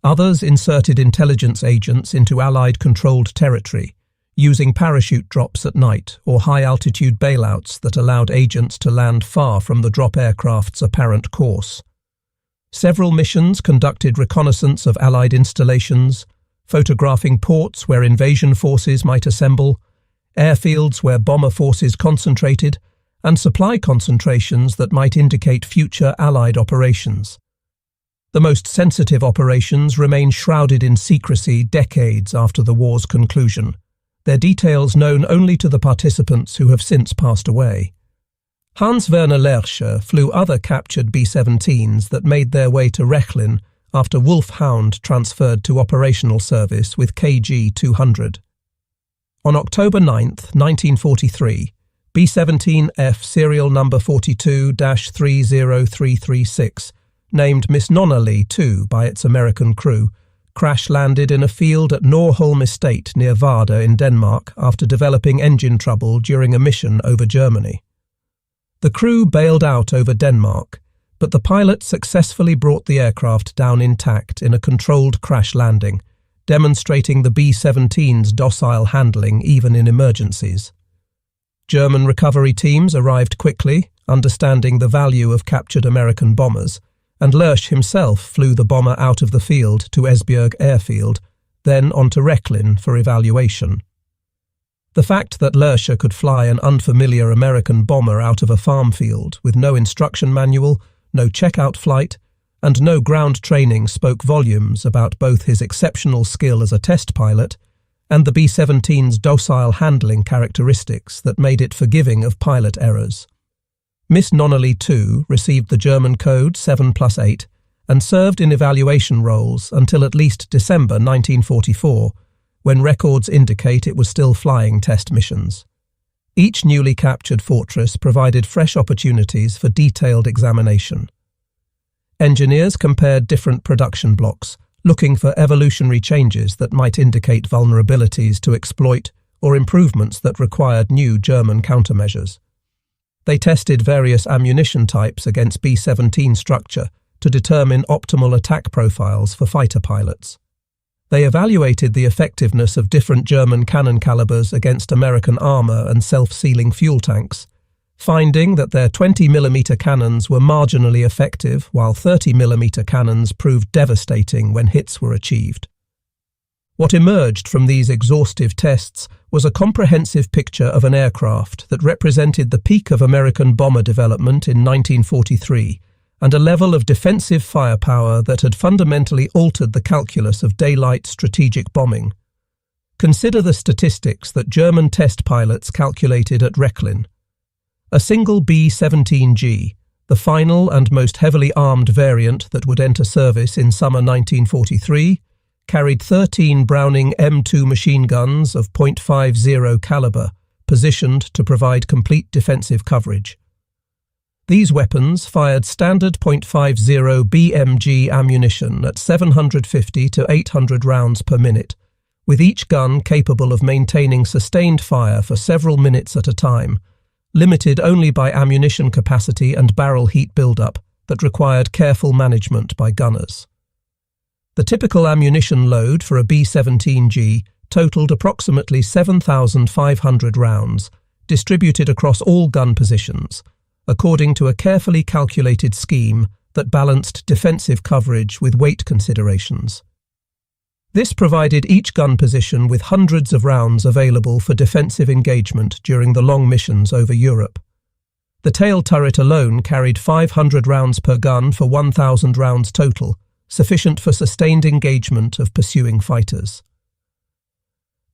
Others inserted intelligence agents into Allied-controlled territory, using parachute drops at night or high-altitude bailouts that allowed agents to land far from the drop aircraft's apparent course. Several missions conducted reconnaissance of Allied installations, photographing ports where invasion forces might assemble, airfields where bomber forces concentrated, and supply concentrations that might indicate future Allied operations. The most sensitive operations remain shrouded in secrecy decades after the war's conclusion, their details known only to the participants who have since passed away. Hans-Werner Lerche flew other captured B-17s that made their way to Rechlin after Wulf Hound transferred to operational service with KG-200. On October 9, 1943, B-17F serial number 42-30336, named Miss Nonnally II by its American crew, crash-landed in a field at Norholm Estate near Vega in Denmark after developing engine trouble during a mission over Germany. The crew bailed out over Denmark, but the pilot successfully brought the aircraft down intact in a controlled crash landing, demonstrating the B-17's docile handling even in emergencies. German recovery teams arrived quickly, understanding the value of captured American bombers, and Lerche himself flew the bomber out of the field to Esbjerg Airfield, then on to Rechlin for evaluation. The fact that Lerche could fly an unfamiliar American bomber out of a farm field with no instruction manual, no checkout flight, and no ground training spoke volumes about both his exceptional skill as a test pilot and the B-17's docile handling characteristics that made it forgiving of pilot errors. Miss Nonnally II received the German code 7+8 and served in evaluation roles until at least December 1944, when records indicate it was still flying test missions. Each newly captured fortress provided fresh opportunities for detailed examination. Engineers compared different production blocks, looking for evolutionary changes that might indicate vulnerabilities to exploit or improvements that required new German countermeasures. They tested various ammunition types against B-17 structure to determine optimal attack profiles for fighter pilots. They evaluated the effectiveness of different German cannon calibers against American armor and self-sealing fuel tanks, finding that their 20mm cannons were marginally effective while 30mm cannons proved devastating when hits were achieved. What emerged from these exhaustive tests was a comprehensive picture of an aircraft that represented the peak of American bomber development in 1943 and a level of defensive firepower that had fundamentally altered the calculus of daylight strategic bombing. Consider the statistics that German test pilots calculated at Rechlin. A single B-17G, the final and most heavily armed variant that would enter service in summer 1943, carried 13 Browning M2 machine guns of .50 caliber, positioned to provide complete defensive coverage. These weapons fired standard .50 BMG ammunition at 750 to 800 rounds per minute, with each gun capable of maintaining sustained fire for several minutes at a time, limited only by ammunition capacity and barrel heat buildup that required careful management by gunners. The typical ammunition load for a B-17G totaled approximately 7,500 rounds, distributed across all gun positions, according to a carefully calculated scheme that balanced defensive coverage with weight considerations. This provided each gun position with hundreds of rounds available for defensive engagement during the long missions over Europe. The tail turret alone carried 500 rounds per gun for 1,000 rounds total, sufficient for sustained engagement of pursuing fighters.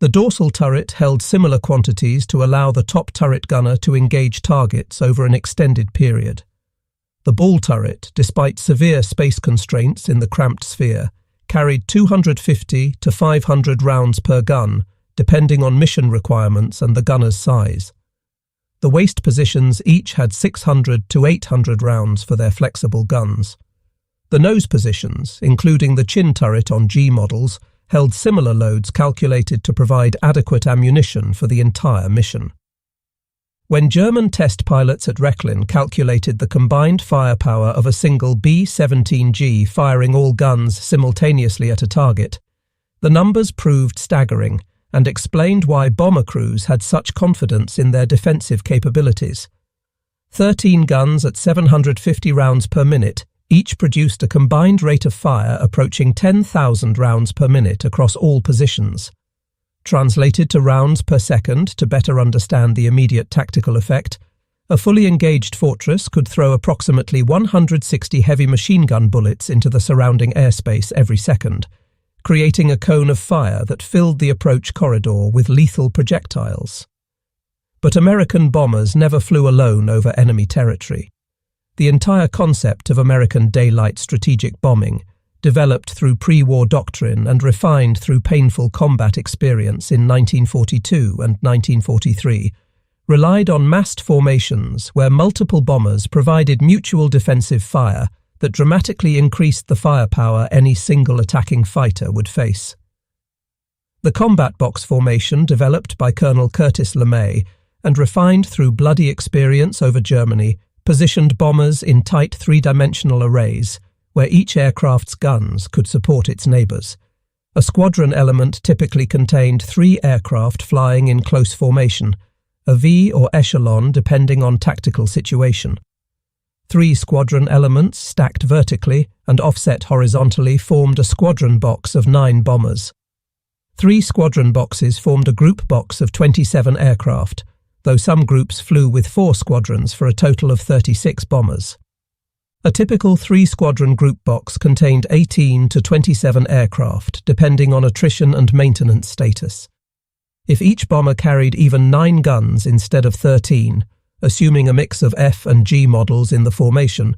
The dorsal turret held similar quantities to allow the top turret gunner to engage targets over an extended period. The ball turret, despite severe space constraints in the cramped sphere, carried 250 to 500 rounds per gun, depending on mission requirements and the gunner's size. The waist positions each had 600 to 800 rounds for their flexible guns. The nose positions, including the chin turret on G models, held similar loads calculated to provide adequate ammunition for the entire mission. When German test pilots at Rechlin calculated the combined firepower of a single B-17G firing all guns simultaneously at a target, the numbers proved staggering and explained why bomber crews had such confidence in their defensive capabilities. 13 guns at 750 rounds per minute each produced a combined rate of fire approaching 10,000 rounds per minute across all positions. Translated to rounds per second to better understand the immediate tactical effect, a fully engaged fortress could throw approximately 160 heavy machine gun bullets into the surrounding airspace every second, creating a cone of fire that filled the approach corridor with lethal projectiles. But American bombers never flew alone over enemy territory. The entire concept of American daylight strategic bombing, developed through pre-war doctrine and refined through painful combat experience in 1942 and 1943, relied on massed formations where multiple bombers provided mutual defensive fire that dramatically increased the firepower any single attacking fighter would face. The combat box formation, developed by Colonel Curtis LeMay and refined through bloody experience over Germany, positioned bombers in tight three-dimensional arrays, where each aircraft's guns could support its neighbours. A squadron element typically contained 3 aircraft flying in close formation, a V or echelon depending on tactical situation. 3 squadron elements stacked vertically and offset horizontally formed a squadron box of 9 bombers. 3 squadron boxes formed a group box of 27 aircraft, though some groups flew with 4 squadrons for a total of 36 bombers. A typical 3-squadron group box contained 18 to 27 aircraft, depending on attrition and maintenance status. If each bomber carried even 9 guns instead of 13, assuming a mix of F and G models in the formation,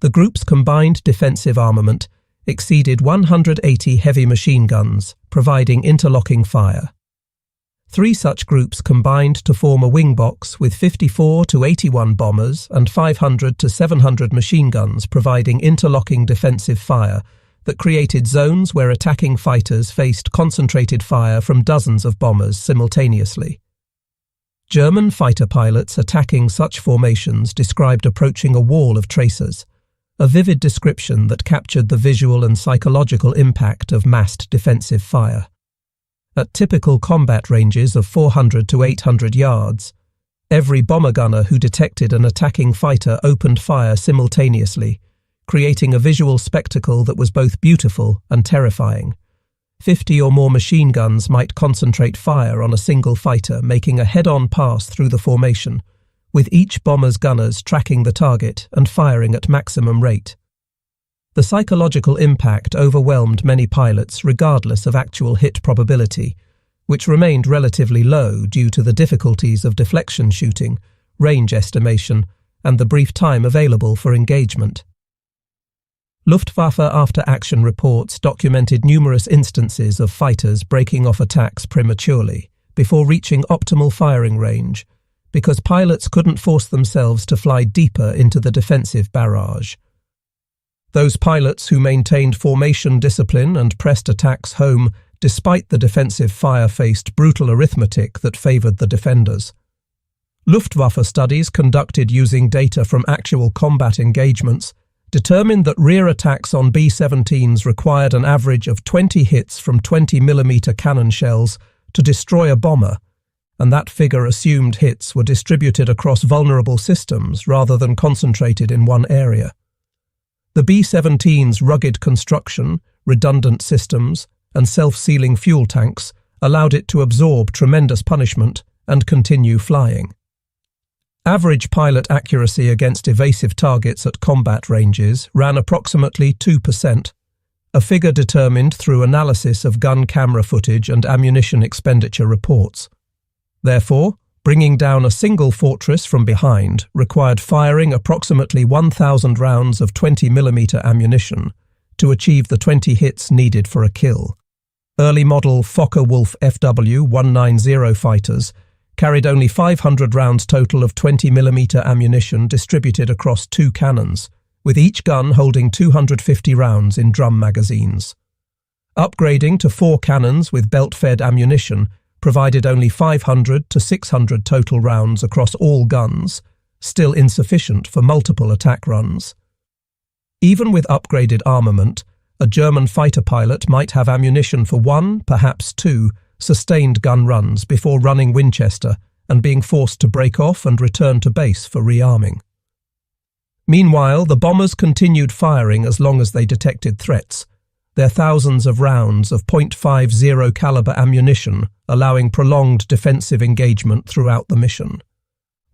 the group's combined defensive armament exceeded 180 heavy machine guns, providing interlocking fire. 3 such groups combined to form a wing box with 54 to 81 bombers and 500 to 700 machine guns providing interlocking defensive fire that created zones where attacking fighters faced concentrated fire from dozens of bombers simultaneously. German fighter pilots attacking such formations described approaching a wall of tracers. a vivid description that captured the visual and psychological impact of massed defensive fire. At typical combat ranges of 400 to 800 yards, every bomber gunner who detected an attacking fighter opened fire simultaneously, creating a visual spectacle that was both beautiful and terrifying. 50 or more machine guns might concentrate fire on a single fighter, making a head-on pass through the formation, with each bomber's gunners tracking the target and firing at maximum rate. The psychological impact overwhelmed many pilots regardless of actual hit probability, which remained relatively low due to the difficulties of deflection shooting, range estimation, and the brief time available for engagement. Luftwaffe after-action reports documented numerous instances of fighters breaking off attacks prematurely before reaching optimal firing range because pilots couldn't force themselves to fly deeper into the defensive barrage. Those pilots who maintained formation discipline and pressed attacks home despite the defensive fire faced brutal arithmetic that favoured the defenders. Luftwaffe studies conducted using data from actual combat engagements determined that rear attacks on B-17s required an average of 20 hits from 20mm cannon shells to destroy a bomber, and that figure assumed hits were distributed across vulnerable systems rather than concentrated in one area. The B-17's rugged construction, redundant systems, and self-sealing fuel tanks allowed it to absorb tremendous punishment and continue flying. Average pilot accuracy against evasive targets at combat ranges ran approximately 2%, a figure determined through analysis of gun camera footage and ammunition expenditure reports. Therefore, bringing down a single fortress from behind required firing approximately 1,000 rounds of 20mm ammunition to achieve the 20 hits needed for a kill. Early model Focke-Wulf FW-190 fighters carried only 500 rounds total of 20mm ammunition distributed across 2 cannons, with each gun holding 250 rounds in drum magazines. Upgrading to 4 cannons with belt-fed ammunition provided only 500 to 600 total rounds across all guns, still insufficient for multiple attack runs. Even with upgraded armament, a German fighter pilot might have ammunition for 1, perhaps 2, sustained gun runs before running Winchester and being forced to break off and return to base for rearming. Meanwhile, the bombers continued firing as long as they detected threats, their thousands of rounds of .50 caliber ammunition allowing prolonged defensive engagement throughout the mission.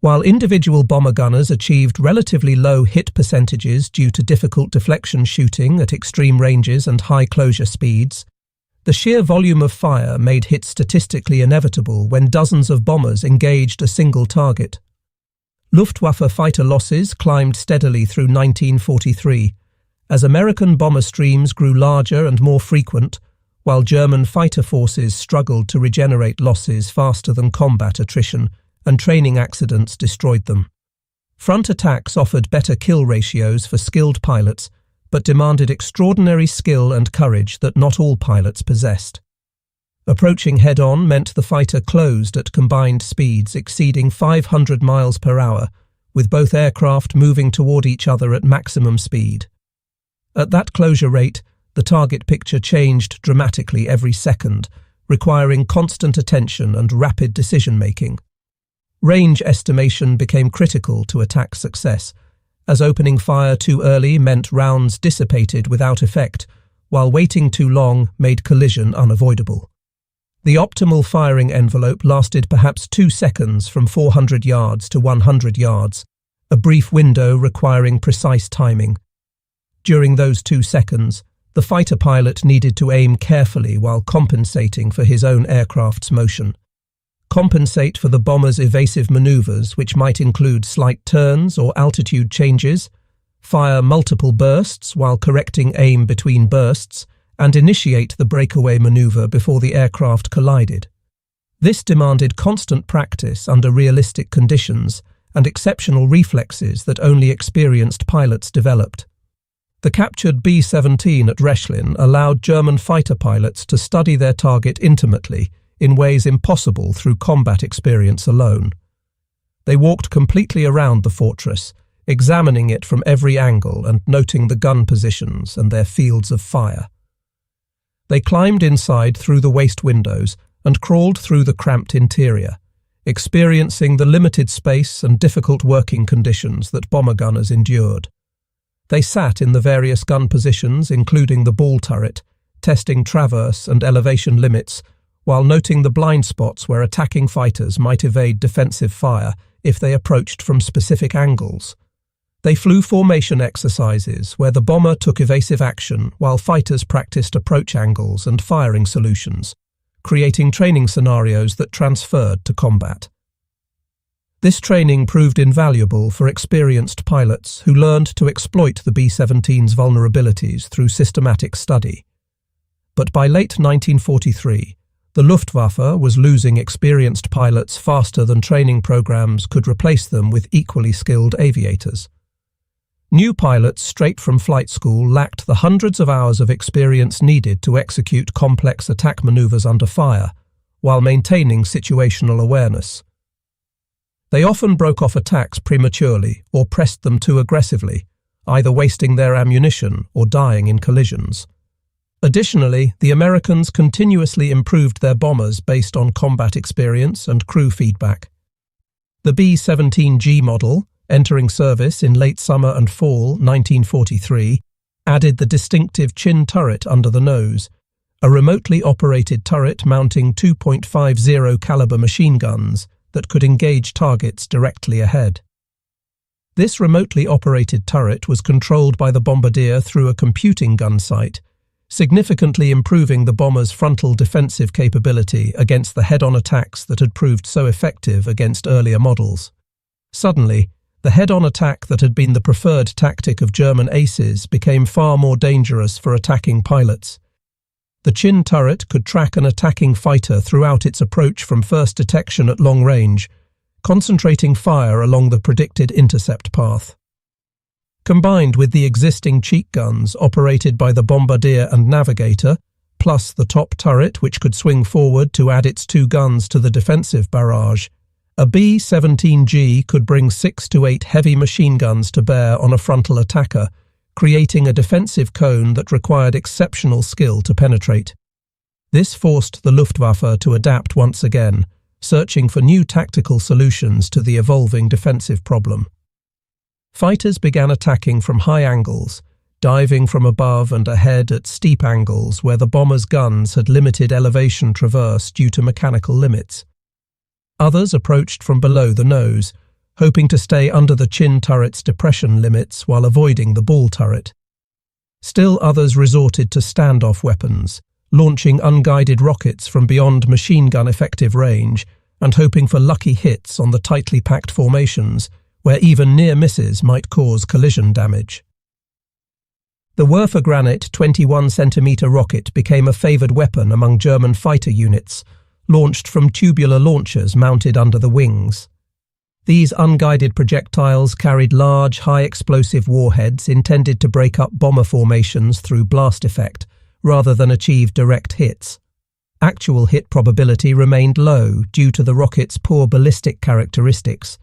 While individual bomber gunners achieved relatively low hit percentages due to difficult deflection shooting at extreme ranges and high closure speeds, the sheer volume of fire made hits statistically inevitable when dozens of bombers engaged a single target. Luftwaffe fighter losses climbed steadily through 1943, as American bomber streams grew larger and more frequent, while German fighter forces struggled to regenerate losses faster than combat attrition, and training accidents destroyed them. Front attacks offered better kill ratios for skilled pilots, but demanded extraordinary skill and courage that not all pilots possessed. Approaching head-on meant the fighter closed at combined speeds exceeding 500 miles per hour, with both aircraft moving toward each other at maximum speed. At that closure rate, the target picture changed dramatically every second, requiring constant attention and rapid decision-making. Range estimation became critical to attack success, as opening fire too early meant rounds dissipated without effect, while waiting too long made collision unavoidable. The optimal firing envelope lasted perhaps 2 seconds from 400 yards to 100 yards, a brief window requiring precise timing. During those 2 seconds, the fighter pilot needed to aim carefully while compensating for his own aircraft's motion. Compensate for the bomber's evasive maneuvers, which might include slight turns or altitude changes, fire multiple bursts while correcting aim between bursts, and initiate the breakaway maneuver before the aircraft collided. This demanded constant practice under realistic conditions and exceptional reflexes that only experienced pilots developed. The captured B-17 at Rechlin allowed German fighter pilots to study their target intimately in ways impossible through combat experience alone. They walked completely around the fortress, examining it from every angle and noting the gun positions and their fields of fire. They climbed inside through the waste windows and crawled through the cramped interior, experiencing the limited space and difficult working conditions that bomber gunners endured. They sat in the various gun positions, including the ball turret, testing traverse and elevation limits, while noting the blind spots where attacking fighters might evade defensive fire if they approached from specific angles. They flew formation exercises where the bomber took evasive action while fighters practiced approach angles and firing solutions, creating training scenarios that transferred to combat. This training proved invaluable for experienced pilots who learned to exploit the B-17's vulnerabilities through systematic study. But by late 1943, the Luftwaffe was losing experienced pilots faster than training programs could replace them with equally skilled aviators. New pilots straight from flight school lacked the hundreds of hours of experience needed to execute complex attack maneuvers under fire, while maintaining situational awareness. They often broke off attacks prematurely or pressed them too aggressively, either wasting their ammunition or dying in collisions. Additionally, the Americans continuously improved their bombers based on combat experience and crew feedback. The B-17G model, entering service in late summer and fall 1943, added the distinctive chin turret under the nose, a remotely operated turret mounting 2.50 caliber machine guns that could engage targets directly ahead. This remotely operated turret was controlled by the bombardier through a computing gun sight, significantly improving the bomber's frontal defensive capability against the head-on attacks that had proved so effective against earlier models. Suddenly, the head-on attack that had been the preferred tactic of German aces became far more dangerous for attacking pilots. The chin turret could track an attacking fighter throughout its approach from first detection at long range, concentrating fire along the predicted intercept path. Combined with the existing cheek guns operated by the bombardier and navigator, plus the top turret which could swing forward to add its two guns to the defensive barrage, a B-17G could bring 6 to 8 heavy machine guns to bear on a frontal attacker, creating a defensive cone that required exceptional skill to penetrate. This forced the Luftwaffe to adapt once again, searching for new tactical solutions to the evolving defensive problem. Fighters began attacking from high angles, diving from above and ahead at steep angles where the bomber's guns had limited elevation traverse due to mechanical limits. Others approached from below the nose, hoping to stay under the chin turret's depression limits while avoiding the ball turret. Still others resorted to standoff weapons, launching unguided rockets from beyond machine gun effective range and hoping for lucky hits on the tightly packed formations where even near misses might cause collision damage. The Wurfgranit 21-centimeter rocket became a favoured weapon among German fighter units, launched from tubular launchers mounted under the wings. These unguided projectiles carried large, high-explosive warheads intended to break up bomber formations through blast effect, rather than achieve direct hits. Actual hit probability remained low due to the rocket's poor ballistic characteristics,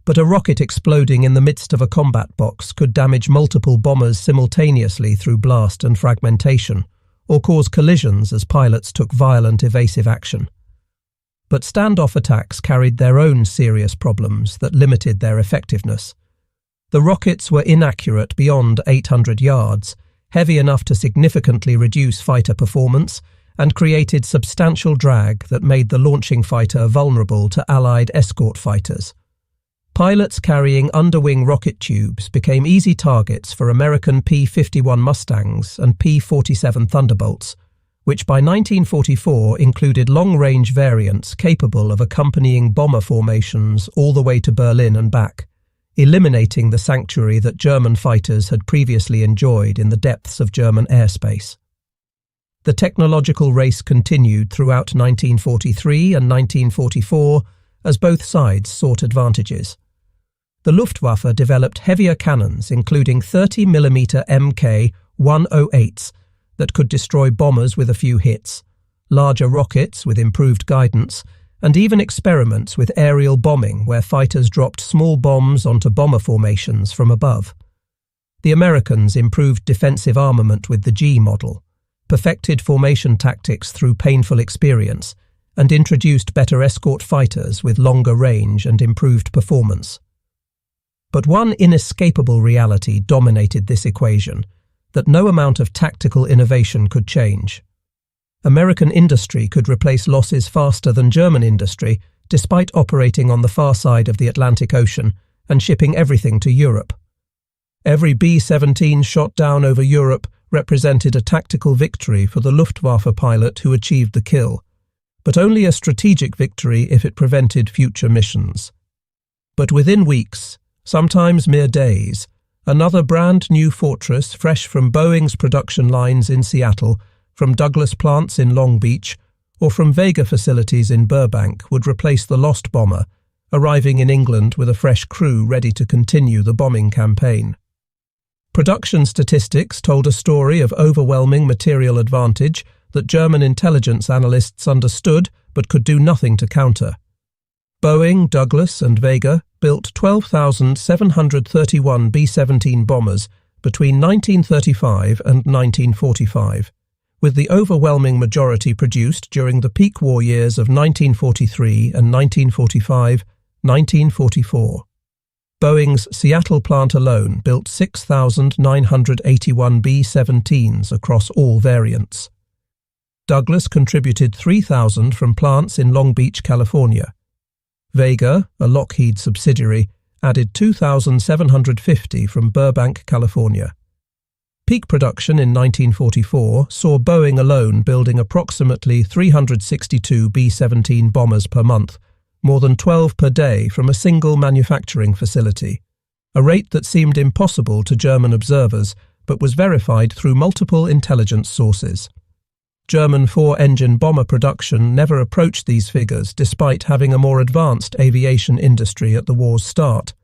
but a rocket exploding in the midst of a combat box could damage multiple bombers simultaneously through blast and fragmentation, or cause collisions as pilots took violent evasive action. But standoff attacks carried their own serious problems that limited their effectiveness. The rockets were inaccurate beyond 800 yards, heavy enough to significantly reduce fighter performance, and created substantial drag that made the launching fighter vulnerable to Allied escort fighters. Pilots carrying underwing rocket tubes became easy targets for American P-51 Mustangs and P-47 Thunderbolts, which by 1944 included long-range variants capable of accompanying bomber formations all the way to Berlin and back, eliminating the sanctuary that German fighters had previously enjoyed in the depths of German airspace. The technological race continued throughout 1943 and 1944 as both sides sought advantages. The Luftwaffe developed heavier cannons including 30mm Mk-108s that could destroy bombers with a few hits, larger rockets with improved guidance, and even experiments with aerial bombing where fighters dropped small bombs onto bomber formations from above. The Americans improved defensive armament with the G model, perfected formation tactics through painful experience, and introduced better escort fighters with longer range and improved performance. But one inescapable reality dominated this equation, that no amount of tactical innovation could change. American industry could replace losses faster than German industry, despite operating on the far side of the Atlantic Ocean and shipping everything to Europe. Every B-17 shot down over Europe represented a tactical victory for the Luftwaffe pilot who achieved the kill, but only a strategic victory if it prevented future missions. But within weeks, sometimes mere days, another brand new fortress fresh from Boeing's production lines in Seattle, from Douglas plants in Long Beach, or from Vega facilities in Burbank would replace the lost bomber, arriving in England with a fresh crew ready to continue the bombing campaign. Production statistics told a story of overwhelming material advantage that German intelligence analysts understood but could do nothing to counter. Boeing, Douglas and Vega built 12,731 B-17 bombers between 1935 and 1945, with the overwhelming majority produced during the peak war years of 1943 and 1945-1944. Boeing's Seattle plant alone built 6,981 B-17s across all variants. Douglas contributed 3,000 from plants in Long Beach, California. Vega, a Lockheed subsidiary, added 2,750 from Burbank, California. Peak production in 1944 saw Boeing alone building approximately 362 B-17 bombers per month, more than 12 per day from a single manufacturing facility, a rate that seemed impossible to German observers but was verified through multiple intelligence sources. German four-engine bomber production never approached these figures despite having a more advanced aviation industry at the war's start.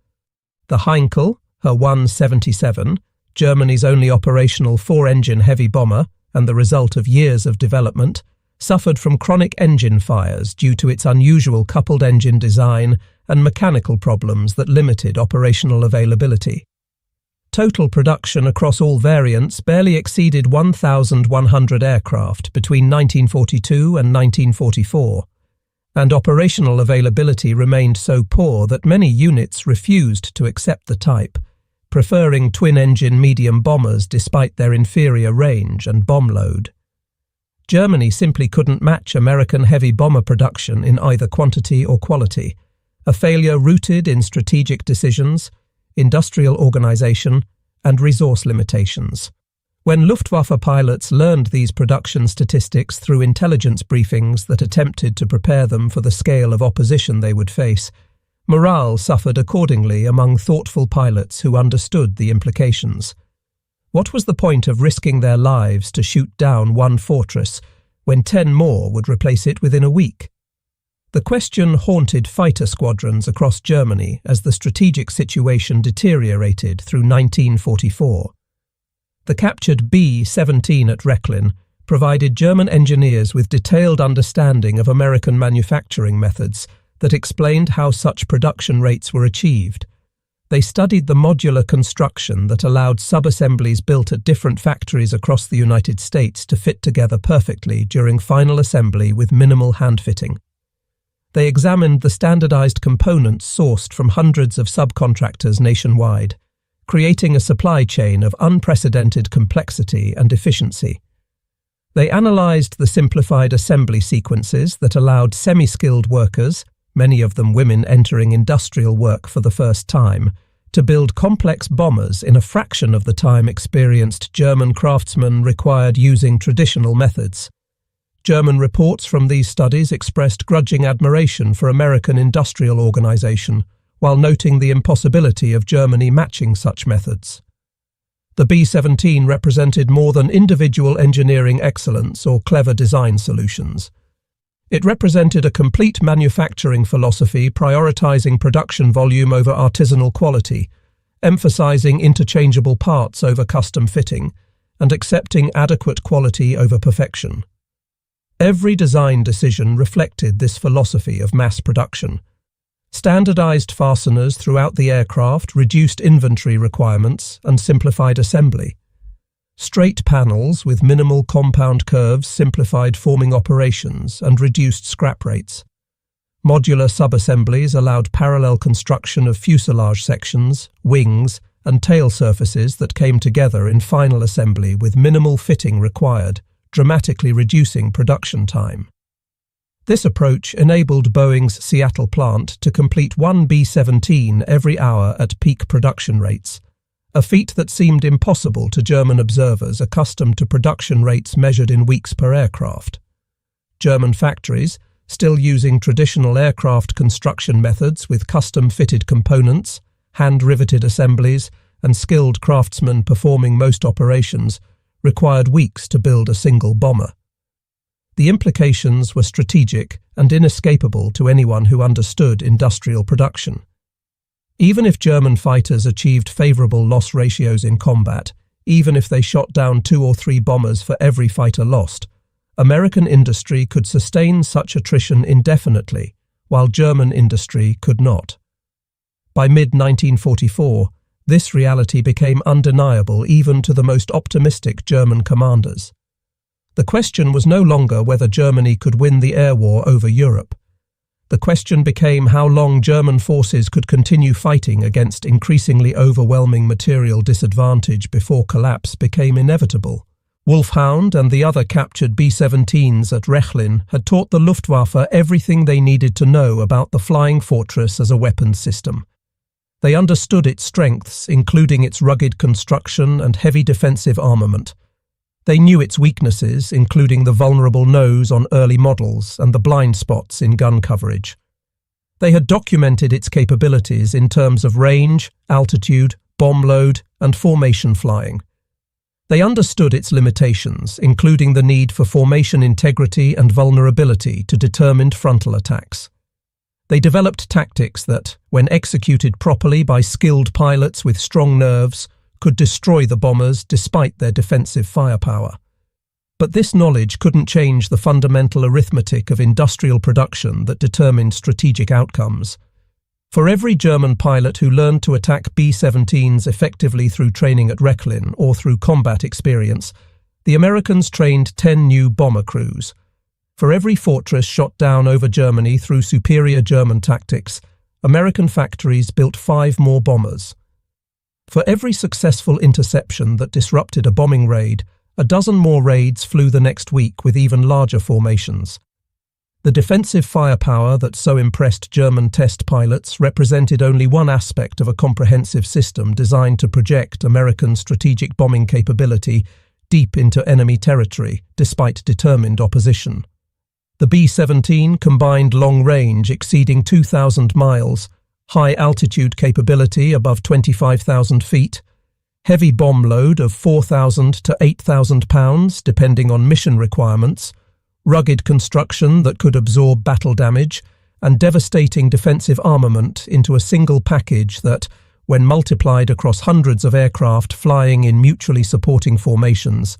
The Heinkel, her 177, Germany's only operational four-engine heavy bomber and the result of years of development, suffered from chronic engine fires due to its unusual coupled engine design and mechanical problems that limited operational availability. Total production across all variants barely exceeded 1,100 aircraft between 1942 and 1944, and operational availability remained so poor that many units refused to accept the type, preferring twin-engine medium bombers despite their inferior range and bomb load. Germany simply couldn't match American heavy bomber production in either quantity or quality, a failure rooted in strategic decisions, industrial organization, and resource limitations. When Luftwaffe pilots learned these production statistics through intelligence briefings that attempted to prepare them for the scale of opposition they would face, morale suffered accordingly among thoughtful pilots who understood the implications. What was the point of risking their lives to shoot down one fortress when 10 more would replace it within a week? The question haunted fighter squadrons across Germany as the strategic situation deteriorated through 1944. The captured B-17 at Rechlin provided German engineers with detailed understanding of American manufacturing methods that explained how such production rates were achieved. They studied the modular construction that allowed sub-assemblies built at different factories across the United States to fit together perfectly during final assembly with minimal hand-fitting. They examined the standardized components sourced from hundreds of subcontractors nationwide, creating a supply chain of unprecedented complexity and efficiency. They analyzed the simplified assembly sequences that allowed semi-skilled workers, many of them women entering industrial work for the first time, to build complex bombers in a fraction of the time experienced German craftsmen required using traditional methods. German reports from these studies expressed grudging admiration for American industrial organization, while noting the impossibility of Germany matching such methods. The B-17 represented more than individual engineering excellence or clever design solutions. It represented a complete manufacturing philosophy prioritizing production volume over artisanal quality, emphasizing interchangeable parts over custom fitting, and accepting adequate quality over perfection. Every design decision reflected this philosophy of mass production. Standardized fasteners throughout the aircraft reduced inventory requirements and simplified assembly. Straight panels with minimal compound curves simplified forming operations and reduced scrap rates. Modular subassemblies allowed parallel construction of fuselage sections, wings, and tail surfaces that came together in final assembly with minimal fitting required, dramatically reducing production time. This approach enabled Boeing's Seattle plant to complete one B-17 every hour at peak production rates, a feat that seemed impossible to German observers accustomed to production rates measured in weeks per aircraft. German factories, still using traditional aircraft construction methods with custom-fitted components, hand-riveted assemblies, and skilled craftsmen performing most operations, required weeks to build a single bomber. The implications were strategic and inescapable to anyone who understood industrial production. Even if German fighters achieved favorable loss ratios in combat, even if they shot down 2 or 3 bombers for every fighter lost, American industry could sustain such attrition indefinitely, while German industry could not. By mid-1944, this reality became undeniable even to the most optimistic German commanders. The question was no longer whether Germany could win the air war over Europe. The question became how long German forces could continue fighting against increasingly overwhelming material disadvantage before collapse became inevitable. Wulf Hound and the other captured B-17s at Rechlin had taught the Luftwaffe everything they needed to know about the flying fortress as a weapons system. They understood its strengths, including its rugged construction and heavy defensive armament. They knew its weaknesses, including the vulnerable nose on early models and the blind spots in gun coverage. They had documented its capabilities in terms of range, altitude, bomb load, and formation flying. They understood its limitations, including the need for formation integrity and vulnerability to determined frontal attacks. They developed tactics that, when executed properly by skilled pilots with strong nerves, could destroy the bombers despite their defensive firepower. But this knowledge couldn't change the fundamental arithmetic of industrial production that determined strategic outcomes. For every German pilot who learned to attack B-17s effectively through training at Rechlin or through combat experience, the Americans trained 10 new bomber crews. For every fortress shot down over Germany through superior German tactics, American factories built 5 more bombers. For every successful interception that disrupted a bombing raid, a dozen more raids flew the next week with even larger formations. The defensive firepower that so impressed German test pilots represented only one aspect of a comprehensive system designed to project American strategic bombing capability deep into enemy territory, despite determined opposition. The B-17 combined long range exceeding 2,000 miles, high-altitude capability above 25,000 feet, heavy bomb load of 4,000 to 8,000 pounds depending on mission requirements, rugged construction that could absorb battle damage, and devastating defensive armament into a single package that, when multiplied across hundreds of aircraft flying in mutually supporting formations,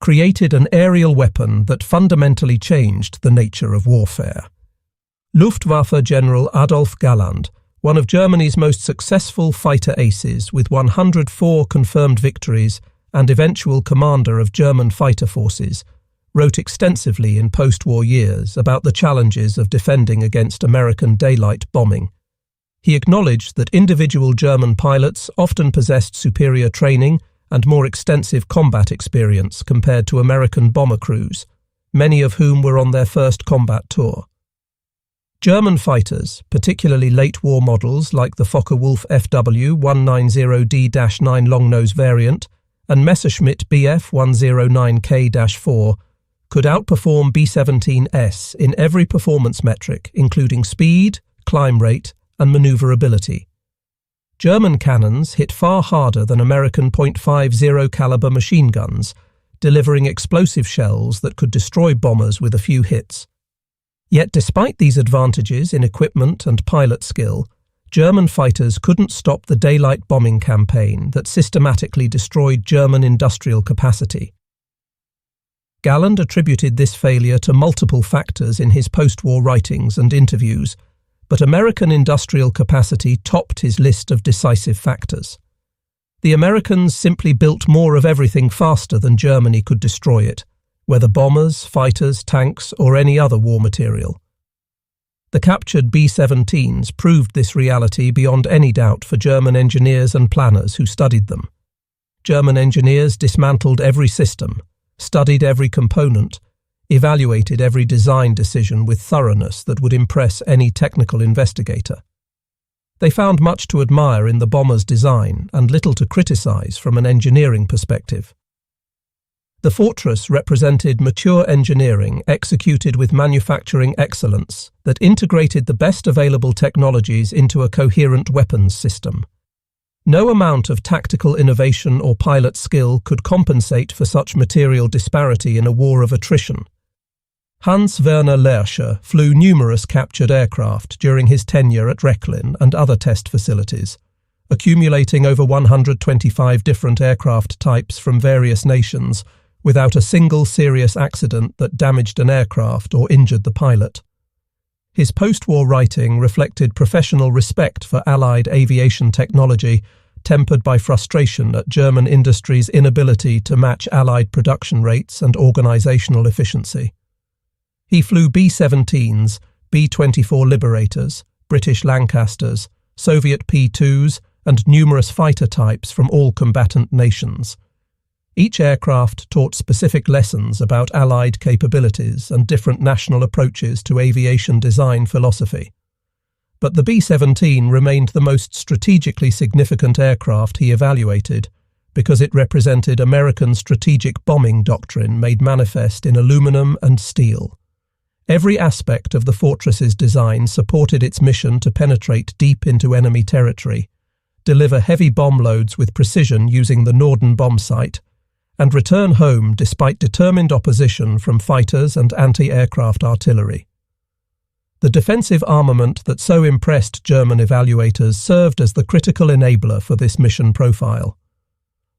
created an aerial weapon that fundamentally changed the nature of warfare. Luftwaffe General Adolf Galland, one of Germany's most successful fighter aces with 104 confirmed victories and eventual commander of German fighter forces, wrote extensively in post-war years about the challenges of defending against American daylight bombing. He acknowledged that individual German pilots often possessed superior training and more extensive combat experience compared to American bomber crews, many of whom were on their first combat tour. German fighters, particularly late-war models like the Focke-Wulf FW-190D-9 longnose variant and Messerschmitt Bf-109K-4, could outperform B-17S in every performance metric, including speed, climb rate, and maneuverability. German cannons hit far harder than American .50 caliber machine guns, delivering explosive shells that could destroy bombers with a few hits. Yet despite these advantages in equipment and pilot skill, German fighters couldn't stop the daylight bombing campaign that systematically destroyed German industrial capacity. Galland attributed this failure to multiple factors in his post-war writings and interviews, but American industrial capacity topped his list of decisive factors. The Americans simply built more of everything faster than Germany could destroy it, whether bombers, fighters, tanks, or any other war material. The captured B-17s proved this reality beyond any doubt for German engineers and planners who studied them. German engineers dismantled every system, studied every component, evaluated every design decision with thoroughness that would impress any technical investigator. They found much to admire in the bomber's design and little to criticize from an engineering perspective. The fortress represented mature engineering executed with manufacturing excellence that integrated the best available technologies into a coherent weapons system. No amount of tactical innovation or pilot skill could compensate for such material disparity in a war of attrition. Hans-Werner Lerche flew numerous captured aircraft during his tenure at Rechlin and other test facilities, accumulating over 125 different aircraft types from various nations without a single serious accident that damaged an aircraft or injured the pilot. His post-war writing reflected professional respect for Allied aviation technology, tempered by frustration at German industry's inability to match Allied production rates and organizational efficiency. He flew B-17s, B-24 Liberators, British Lancasters, Soviet P-2s, and numerous fighter types from all combatant nations. Each aircraft taught specific lessons about Allied capabilities and different national approaches to aviation design philosophy. But the B-17 remained the most strategically significant aircraft he evaluated because it represented American strategic bombing doctrine made manifest in aluminum and steel. Every aspect of the fortress's design supported its mission to penetrate deep into enemy territory, deliver heavy bomb loads with precision using the Norden bomb sight, and return home despite determined opposition from fighters and anti-aircraft artillery. The defensive armament that so impressed German evaluators served as the critical enabler for this mission profile.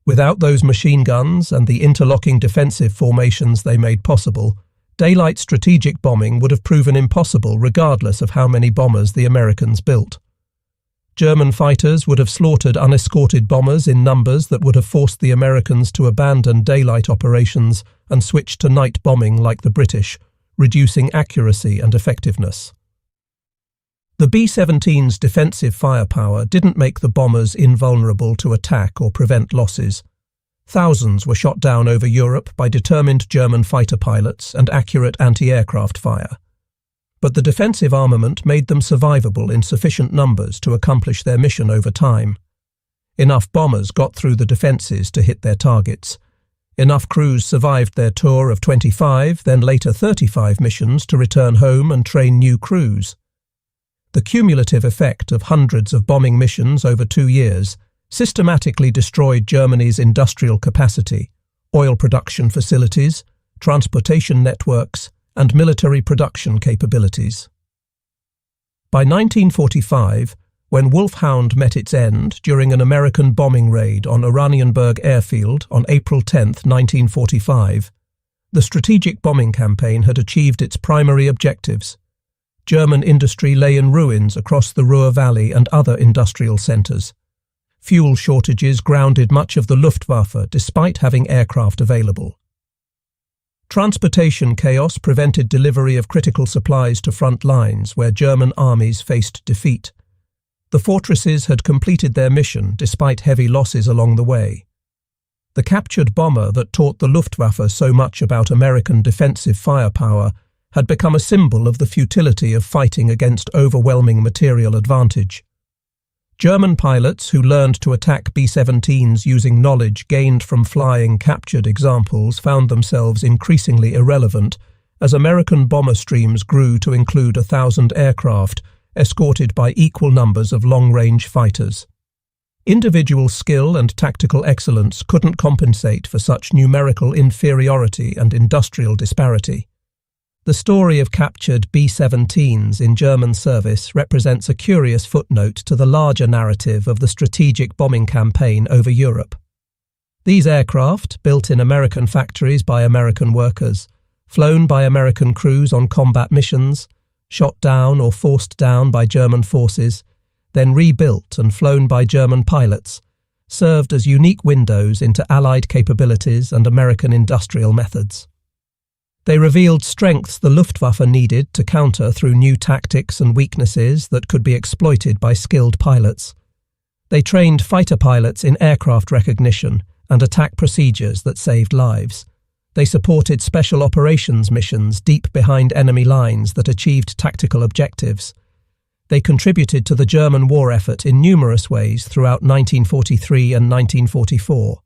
Without those machine guns and the interlocking defensive formations they made possible, daylight strategic bombing would have proven impossible regardless of how many bombers the Americans built. German fighters would have slaughtered unescorted bombers in numbers that would have forced the Americans to abandon daylight operations and switch to night bombing like the British, reducing accuracy and effectiveness. The B-17's defensive firepower didn't make the bombers invulnerable to attack or prevent losses. Thousands were shot down over Europe by determined German fighter pilots and accurate anti-aircraft fire. But the defensive armament made them survivable in sufficient numbers to accomplish their mission over time. Enough bombers got through the defenses to hit their targets. Enough crews survived their tour of 25, then later 35 missions to return home and train new crews. The cumulative effect of hundreds of bombing missions over 2 years systematically destroyed Germany's industrial capacity, oil production facilities, transportation networks, and military production capabilities. By 1945, when Wulf Hound met its end during an American bombing raid on Oranienburg Airfield on April 10, 1945, the strategic bombing campaign had achieved its primary objectives. German industry lay in ruins across the Ruhr Valley and other industrial centres. Fuel shortages grounded much of the Luftwaffe despite having aircraft available. Transportation chaos prevented delivery of critical supplies to front lines where German armies faced defeat. The fortresses had completed their mission despite heavy losses along the way. The captured bomber that taught the Luftwaffe so much about American defensive firepower had become a symbol of the futility of fighting against overwhelming material advantage. German pilots who learned to attack B-17s using knowledge gained from flying captured examples found themselves increasingly irrelevant as American bomber streams grew to include 1,000 aircraft, escorted by equal numbers of long-range fighters. Individual skill and tactical excellence couldn't compensate for such numerical inferiority and industrial disparity. The story of captured B-17s in German service represents a curious footnote to the larger narrative of the strategic bombing campaign over Europe. These aircraft, built in American factories by American workers, flown by American crews on combat missions, shot down or forced down by German forces, then rebuilt and flown by German pilots, served as unique windows into Allied capabilities and American industrial methods. They revealed strengths the Luftwaffe needed to counter through new tactics and weaknesses that could be exploited by skilled pilots. They trained fighter pilots in aircraft recognition and attack procedures that saved lives. They supported special operations missions deep behind enemy lines that achieved tactical objectives. They contributed to the German war effort in numerous ways throughout 1943 and 1944.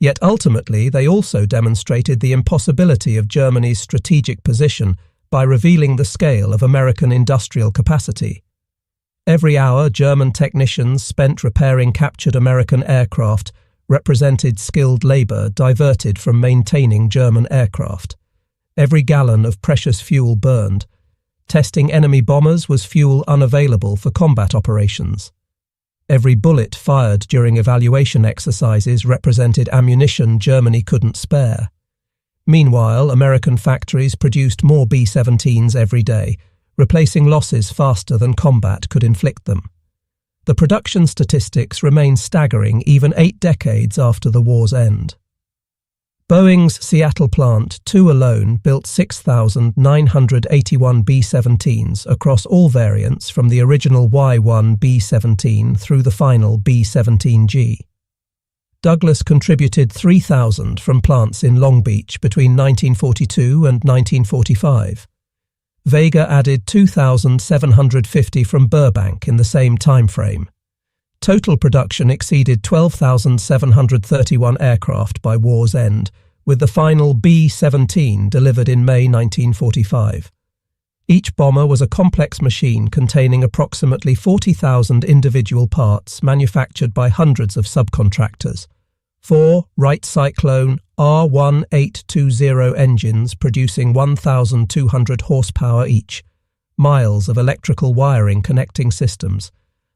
Yet ultimately, they also demonstrated the impossibility of Germany's strategic position by revealing the scale of American industrial capacity. Every hour, German technicians spent repairing captured American aircraft represented skilled labour diverted from maintaining German aircraft. Every gallon of precious fuel burned. Testing enemy bombers was fuel unavailable for combat operations. Every bullet fired during evaluation exercises represented ammunition Germany couldn't spare. Meanwhile, American factories produced more B-17s every day, replacing losses faster than combat could inflict them. The production statistics remain staggering even 8 decades after the war's end. Boeing's Seattle plant, 2 alone, built 6,981 B-17s across all variants from the original Y-1 B-17 through the final B-17G. Douglas contributed 3,000 from plants in Long Beach between 1942 and 1945. Vega added 2,750 from Burbank in the same time frame. Total production exceeded 12,731 aircraft by war's end, with the final B-17 delivered in May 1945. Each bomber was a complex machine containing approximately 40,000 individual parts manufactured by hundreds of subcontractors. 4 Wright Cyclone R1820 engines producing 1,200 horsepower each, miles of electrical wiring connecting systems,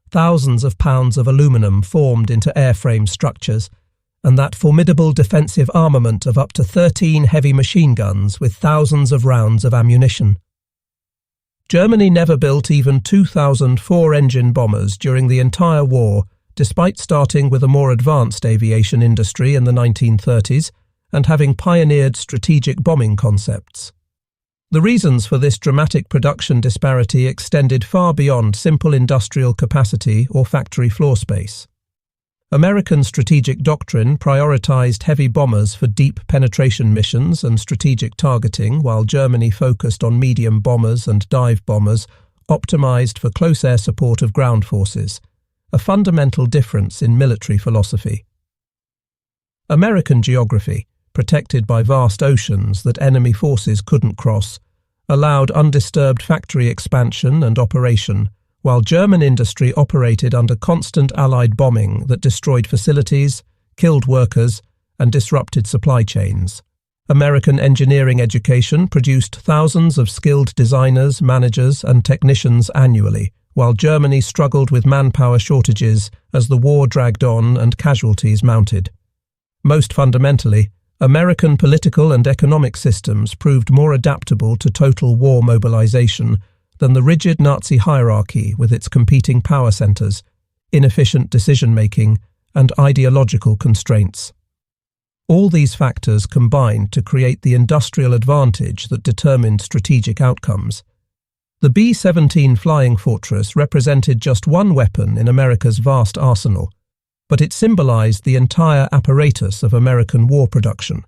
thousands of pounds of aluminum formed into airframe structures, and that formidable defensive armament of up to 13 heavy machine guns with thousands of rounds of ammunition. Germany never built even 2,000 four-engine bombers during the entire war, despite starting with a more advanced aviation industry in the 1930s and having pioneered strategic bombing concepts. The reasons for this dramatic production disparity extended far beyond simple industrial capacity or factory floor space. American strategic doctrine prioritized heavy bombers for deep penetration missions and strategic targeting, while Germany focused on medium bombers and dive bombers, optimized for close air support of ground forces, a fundamental difference in military philosophy. American geography, protected by vast oceans that enemy forces couldn't cross, allowed undisturbed factory expansion and operation, while German industry operated under constant Allied bombing that destroyed facilities, killed workers, and disrupted supply chains. American engineering education produced thousands of skilled designers, managers, and technicians annually, while Germany struggled with manpower shortages as the war dragged on and casualties mounted. Most fundamentally, American political and economic systems proved more adaptable to total war mobilization than the rigid Nazi hierarchy with its competing power centers, inefficient decision-making, and ideological constraints. All these factors combined to create the industrial advantage that determined strategic outcomes. The B-17 Flying Fortress represented just one weapon in America's vast arsenal, but it symbolized the entire apparatus of American war production.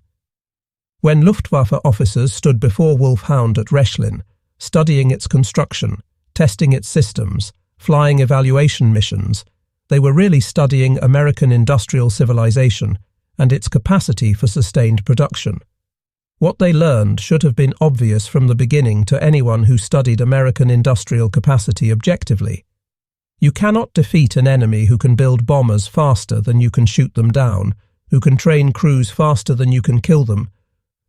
When Luftwaffe officers stood before Wulf Hound at Rechlin, studying its construction, testing its systems, flying evaluation missions, they were really studying American industrial civilization and its capacity for sustained production. What they learned should have been obvious from the beginning to anyone who studied American industrial capacity objectively. You cannot defeat an enemy who can build bombers faster than you can shoot them down, who can train crews faster than you can kill them,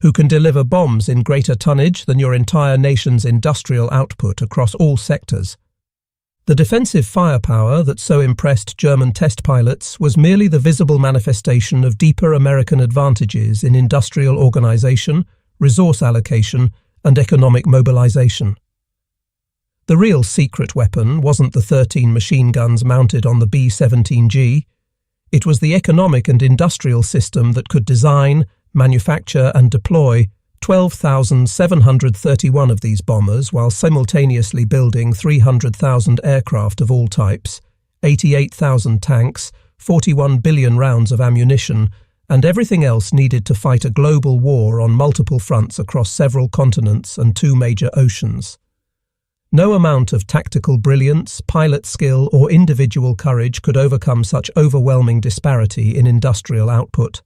who can deliver bombs in greater tonnage than your entire nation's industrial output across all sectors. The defensive firepower that so impressed German test pilots was merely the visible manifestation of deeper American advantages in industrial organization, resource allocation, and economic mobilization. The real secret weapon wasn't the 13 machine guns mounted on the B-17G. It was the economic and industrial system that could design, manufacture, and deploy 12,731 of these bombers while simultaneously building 300,000 aircraft of all types, 88,000 tanks, 41 billion rounds of ammunition, and everything else needed to fight a global war on multiple fronts across several continents and 2 major oceans. No amount of tactical brilliance, pilot skill, or individual courage could overcome such overwhelming disparity in industrial output.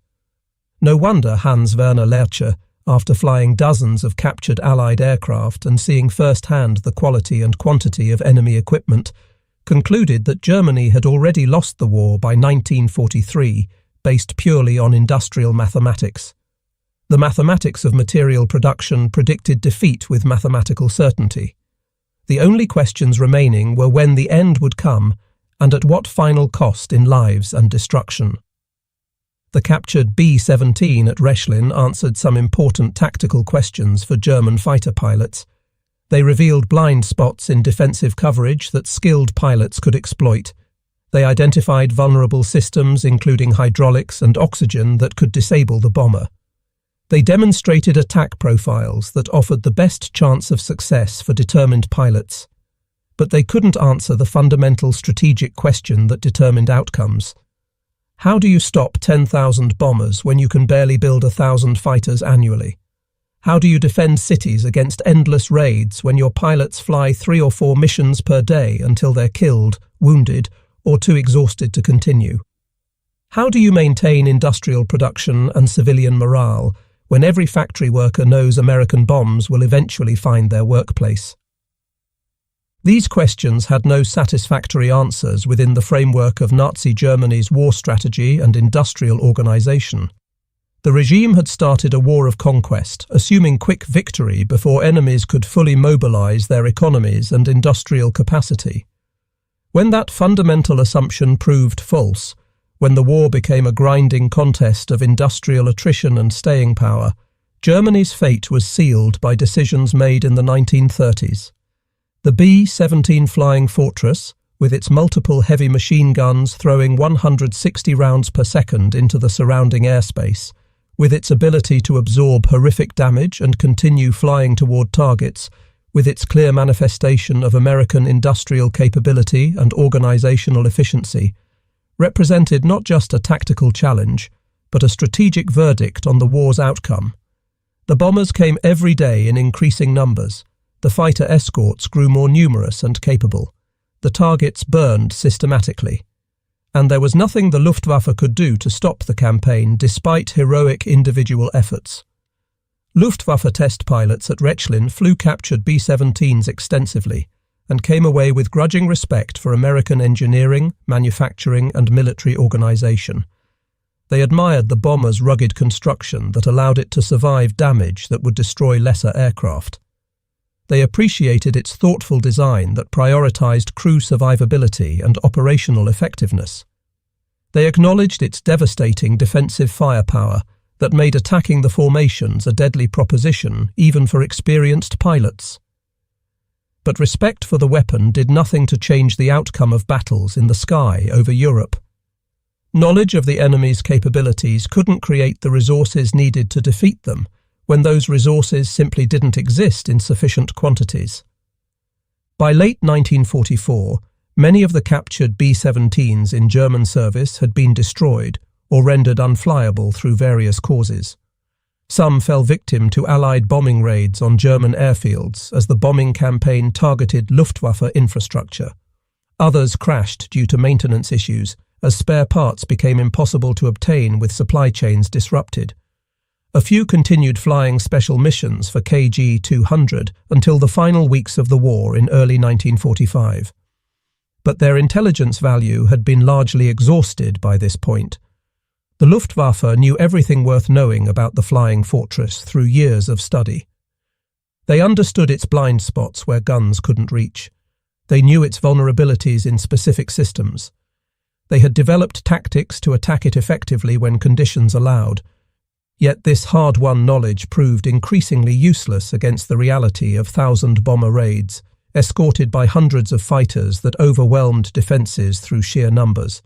No wonder Hans-Werner Lerche, after flying dozens of captured Allied aircraft and seeing firsthand the quality and quantity of enemy equipment, concluded that Germany had already lost the war by 1943, based purely on industrial mathematics. The mathematics of material production predicted defeat with mathematical certainty. The only questions remaining were when the end would come and at what final cost in lives and destruction. The captured B-17 at Rechlin answered some important tactical questions for German fighter pilots. They revealed blind spots in defensive coverage that skilled pilots could exploit. They identified vulnerable systems, including hydraulics and oxygen, that could disable the bomber. They demonstrated attack profiles that offered the best chance of success for determined pilots. But they couldn't answer the fundamental strategic question that determined outcomes. How do you stop 10,000 bombers when you can barely build 1,000 fighters annually? How do you defend cities against endless raids when your pilots fly 3 or 4 missions per day until they're killed, wounded, or too exhausted to continue? How do you maintain industrial production and civilian morale when every factory worker knows American bombs will eventually find their workplace? These questions had no satisfactory answers within the framework of Nazi Germany's war strategy and industrial organization. The regime had started a war of conquest, assuming quick victory before enemies could fully mobilize their economies and industrial capacity. When that fundamental assumption proved false, when the war became a grinding contest of industrial attrition and staying power, Germany's fate was sealed by decisions made in the 1930s. The B-17 Flying Fortress, with its multiple heavy machine guns throwing 160 rounds per second into the surrounding airspace, with its ability to absorb horrific damage and continue flying toward targets, with its clear manifestation of American industrial capability and organizational efficiency, represented not just a tactical challenge, but a strategic verdict on the war's outcome. The bombers came every day in increasing numbers. The fighter escorts grew more numerous and capable. The targets burned systematically. And there was nothing the Luftwaffe could do to stop the campaign despite heroic individual efforts. Luftwaffe test pilots at Rechlin flew captured B-17s extensively and came away with grudging respect for American engineering, manufacturing, and military organization. They admired the bomber's rugged construction that allowed it to survive damage that would destroy lesser aircraft. They appreciated its thoughtful design that prioritized crew survivability and operational effectiveness. They acknowledged its devastating defensive firepower that made attacking the formations a deadly proposition even for experienced pilots. But respect for the weapon did nothing to change the outcome of battles in the sky over Europe. Knowledge of the enemy's capabilities couldn't create the resources needed to defeat them, when those resources simply didn't exist in sufficient quantities. By late 1944, many of the captured B-17s in German service had been destroyed or rendered unflyable through various causes. Some fell victim to Allied bombing raids on German airfields as the bombing campaign targeted Luftwaffe infrastructure. Others crashed due to maintenance issues as spare parts became impossible to obtain with supply chains disrupted. A few continued flying special missions for KG-200 until the final weeks of the war in early 1945. But their intelligence value had been largely exhausted by this point. The Luftwaffe knew everything worth knowing about the Flying Fortress through years of study. They understood its blind spots where guns couldn't reach. They knew its vulnerabilities in specific systems. They had developed tactics to attack it effectively when conditions allowed. Yet this hard-won knowledge proved increasingly useless against the reality of thousand-bomber raids, escorted by hundreds of fighters that overwhelmed defences through sheer numbers.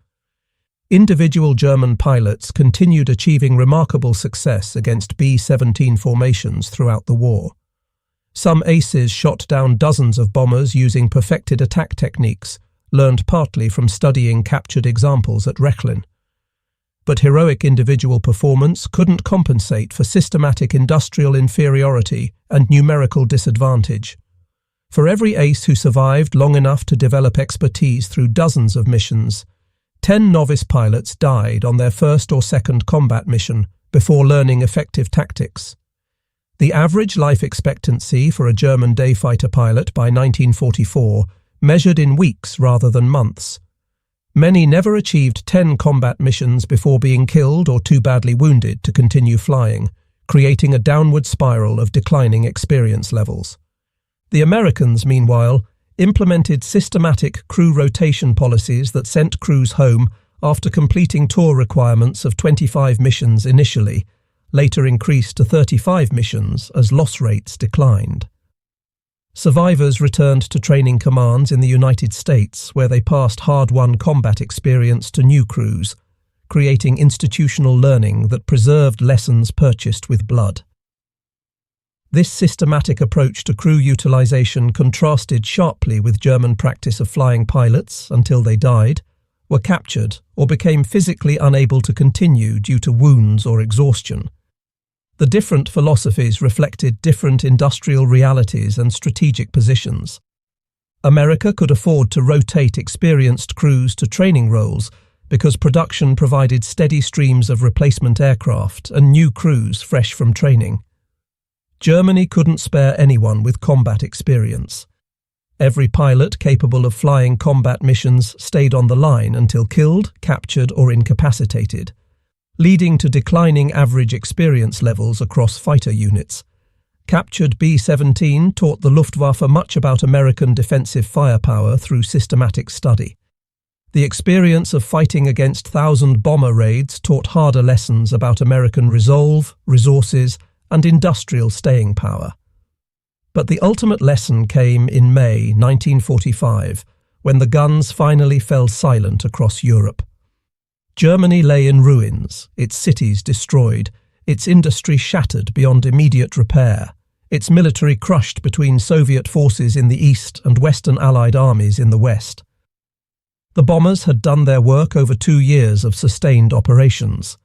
Individual German pilots continued achieving remarkable success against B-17 formations throughout the war. Some aces shot down dozens of bombers using perfected attack techniques, learned partly from studying captured examples at Rechlin. But heroic individual performance couldn't compensate for systematic industrial inferiority and numerical disadvantage. For every ace who survived long enough to develop expertise through dozens of missions, 10 novice pilots died on their first or second combat mission before learning effective tactics. The average life expectancy for a German day fighter pilot by 1944 measured in weeks rather than months. Many never achieved 10 combat missions before being killed or too badly wounded to continue flying, creating a downward spiral of declining experience levels. The Americans, meanwhile, implemented systematic crew rotation policies that sent crews home after completing tour requirements of 25 missions initially, later increased to 35 missions as loss rates declined. Survivors returned to training commands in the United States, where they passed hard-won combat experience to new crews, creating institutional learning that preserved lessons purchased with blood. This systematic approach to crew utilization contrasted sharply with German practice of flying pilots until they died, were captured, or became physically unable to continue due to wounds or exhaustion. The different philosophies reflected different industrial realities and strategic positions. America could afford to rotate experienced crews to training roles because production provided steady streams of replacement aircraft and new crews fresh from training. Germany couldn't spare anyone with combat experience. Every pilot capable of flying combat missions stayed on the line until killed, captured, or incapacitated, leading to declining average experience levels across fighter units. Captured B-17 taught the Luftwaffe much about American defensive firepower through systematic study. The experience of fighting against thousand-bomber raids taught harder lessons about American resolve, resources, and industrial staying power. But the ultimate lesson came in May 1945, when the guns finally fell silent across Europe. Germany lay in ruins, its cities destroyed, its industry shattered beyond immediate repair, its military crushed between Soviet forces in the east and Western Allied armies in the west. The bombers had done their work over 2 years of sustained operations.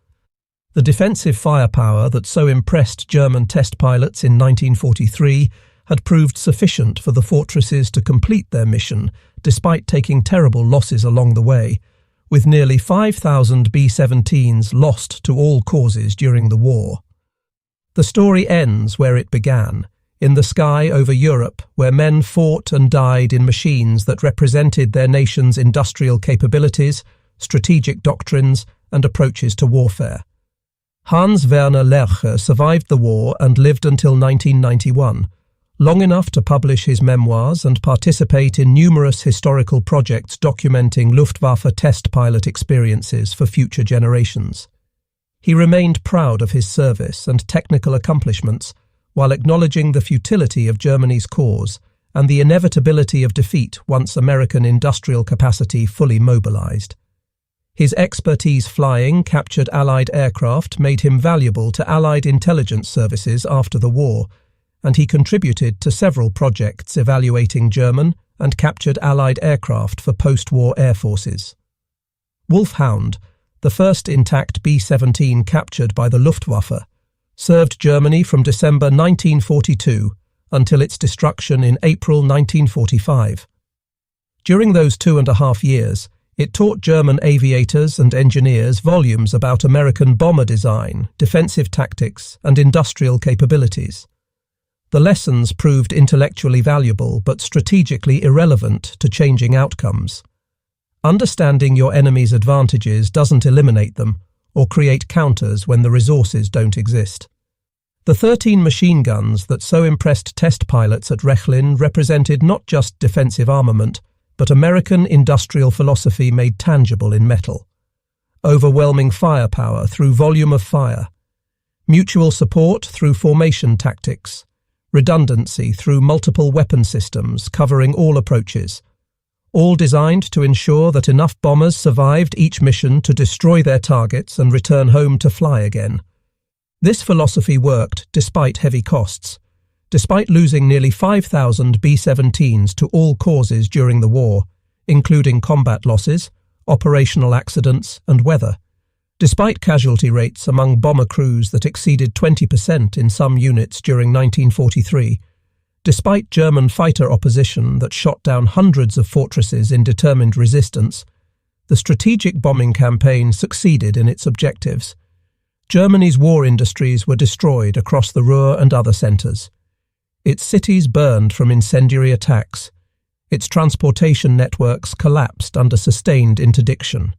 The defensive firepower that so impressed German test pilots in 1943 had proved sufficient for the fortresses to complete their mission, despite taking terrible losses along the way, with nearly 5,000 B-17s lost to all causes during the war. The story ends where it began, in the sky over Europe, where men fought and died in machines that represented their nation's industrial capabilities, strategic doctrines, and approaches to warfare. Hans-Werner Lerche survived the war and lived until 1991, long enough to publish his memoirs and participate in numerous historical projects documenting Luftwaffe test pilot experiences for future generations. He remained proud of his service and technical accomplishments, while acknowledging the futility of Germany's cause and the inevitability of defeat once American industrial capacity fully mobilized. His expertise flying captured Allied aircraft made him valuable to Allied intelligence services after the war, and he contributed to several projects evaluating German and captured Allied aircraft for post-war air forces. Wulf Hound, the first intact B-17 captured by the Luftwaffe, served Germany from December 1942 until its destruction in April 1945. During those 2.5 years, it taught German aviators and engineers volumes about American bomber design, defensive tactics, and industrial capabilities. The lessons proved intellectually valuable but strategically irrelevant to changing outcomes. Understanding your enemy's advantages doesn't eliminate them or create counters when the resources don't exist. The 13 machine guns that so impressed test pilots at Rechlin represented not just defensive armament, but American industrial philosophy made tangible in metal. Overwhelming firepower through volume of fire, mutual support through formation tactics, redundancy through multiple weapon systems covering all approaches, all designed to ensure that enough bombers survived each mission to destroy their targets and return home to fly again. This philosophy worked despite heavy costs, despite losing nearly 5,000 B-17s to all causes during the war, including combat losses, operational accidents, and weather, despite casualty rates among bomber crews that exceeded 20% in some units during 1943, despite German fighter opposition that shot down hundreds of fortresses in determined resistance, the strategic bombing campaign succeeded in its objectives. Germany's war industries were destroyed across the Ruhr and other centres. Its cities burned from incendiary attacks. Its transportation networks collapsed under sustained interdiction.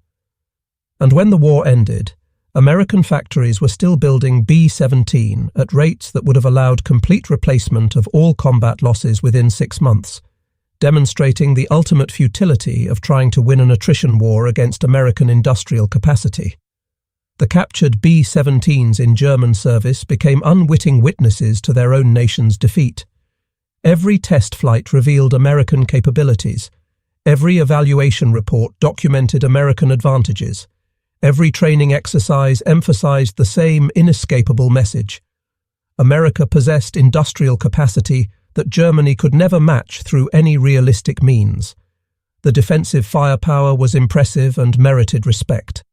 And when the war ended, American factories were still building B-17 at rates that would have allowed complete replacement of all combat losses within 6 months, demonstrating the ultimate futility of trying to win an attrition war against American industrial capacity. The captured B-17s in German service became unwitting witnesses to their own nation's defeat. Every test flight revealed American capabilities. Every evaluation report documented American advantages. Every training exercise emphasized the same inescapable message. America possessed industrial capacity that Germany could never match through any realistic means. The defensive firepower was impressive and merited respect.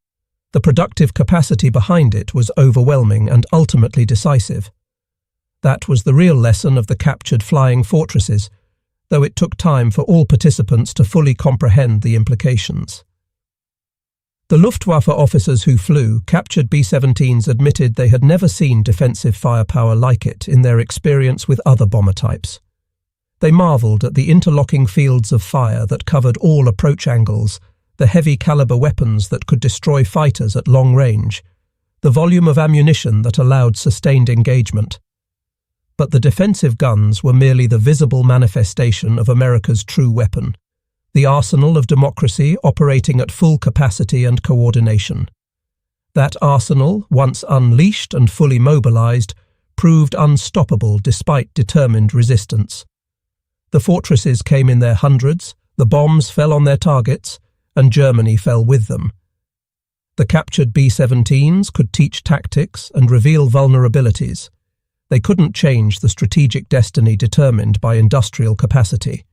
The productive capacity behind it was overwhelming and ultimately decisive. That was the real lesson of the captured flying fortresses, though it took time for all participants to fully comprehend the implications. The Luftwaffe officers who flew captured B-17s admitted they had never seen defensive firepower like it in their experience with other bomber types. They marvelled at the interlocking fields of fire that covered all approach angles, the heavy caliber weapons that could destroy fighters at long range, the volume of ammunition that allowed sustained engagement. But the defensive guns were merely the visible manifestation of America's true weapon, the arsenal of democracy operating at full capacity and coordination. That arsenal, once unleashed and fully mobilized, proved unstoppable despite determined resistance. The fortresses came in their hundreds, the bombs fell on their targets, and Germany fell with them. The captured B-17s could teach tactics and reveal vulnerabilities. They couldn't change the strategic destiny determined by industrial capacity.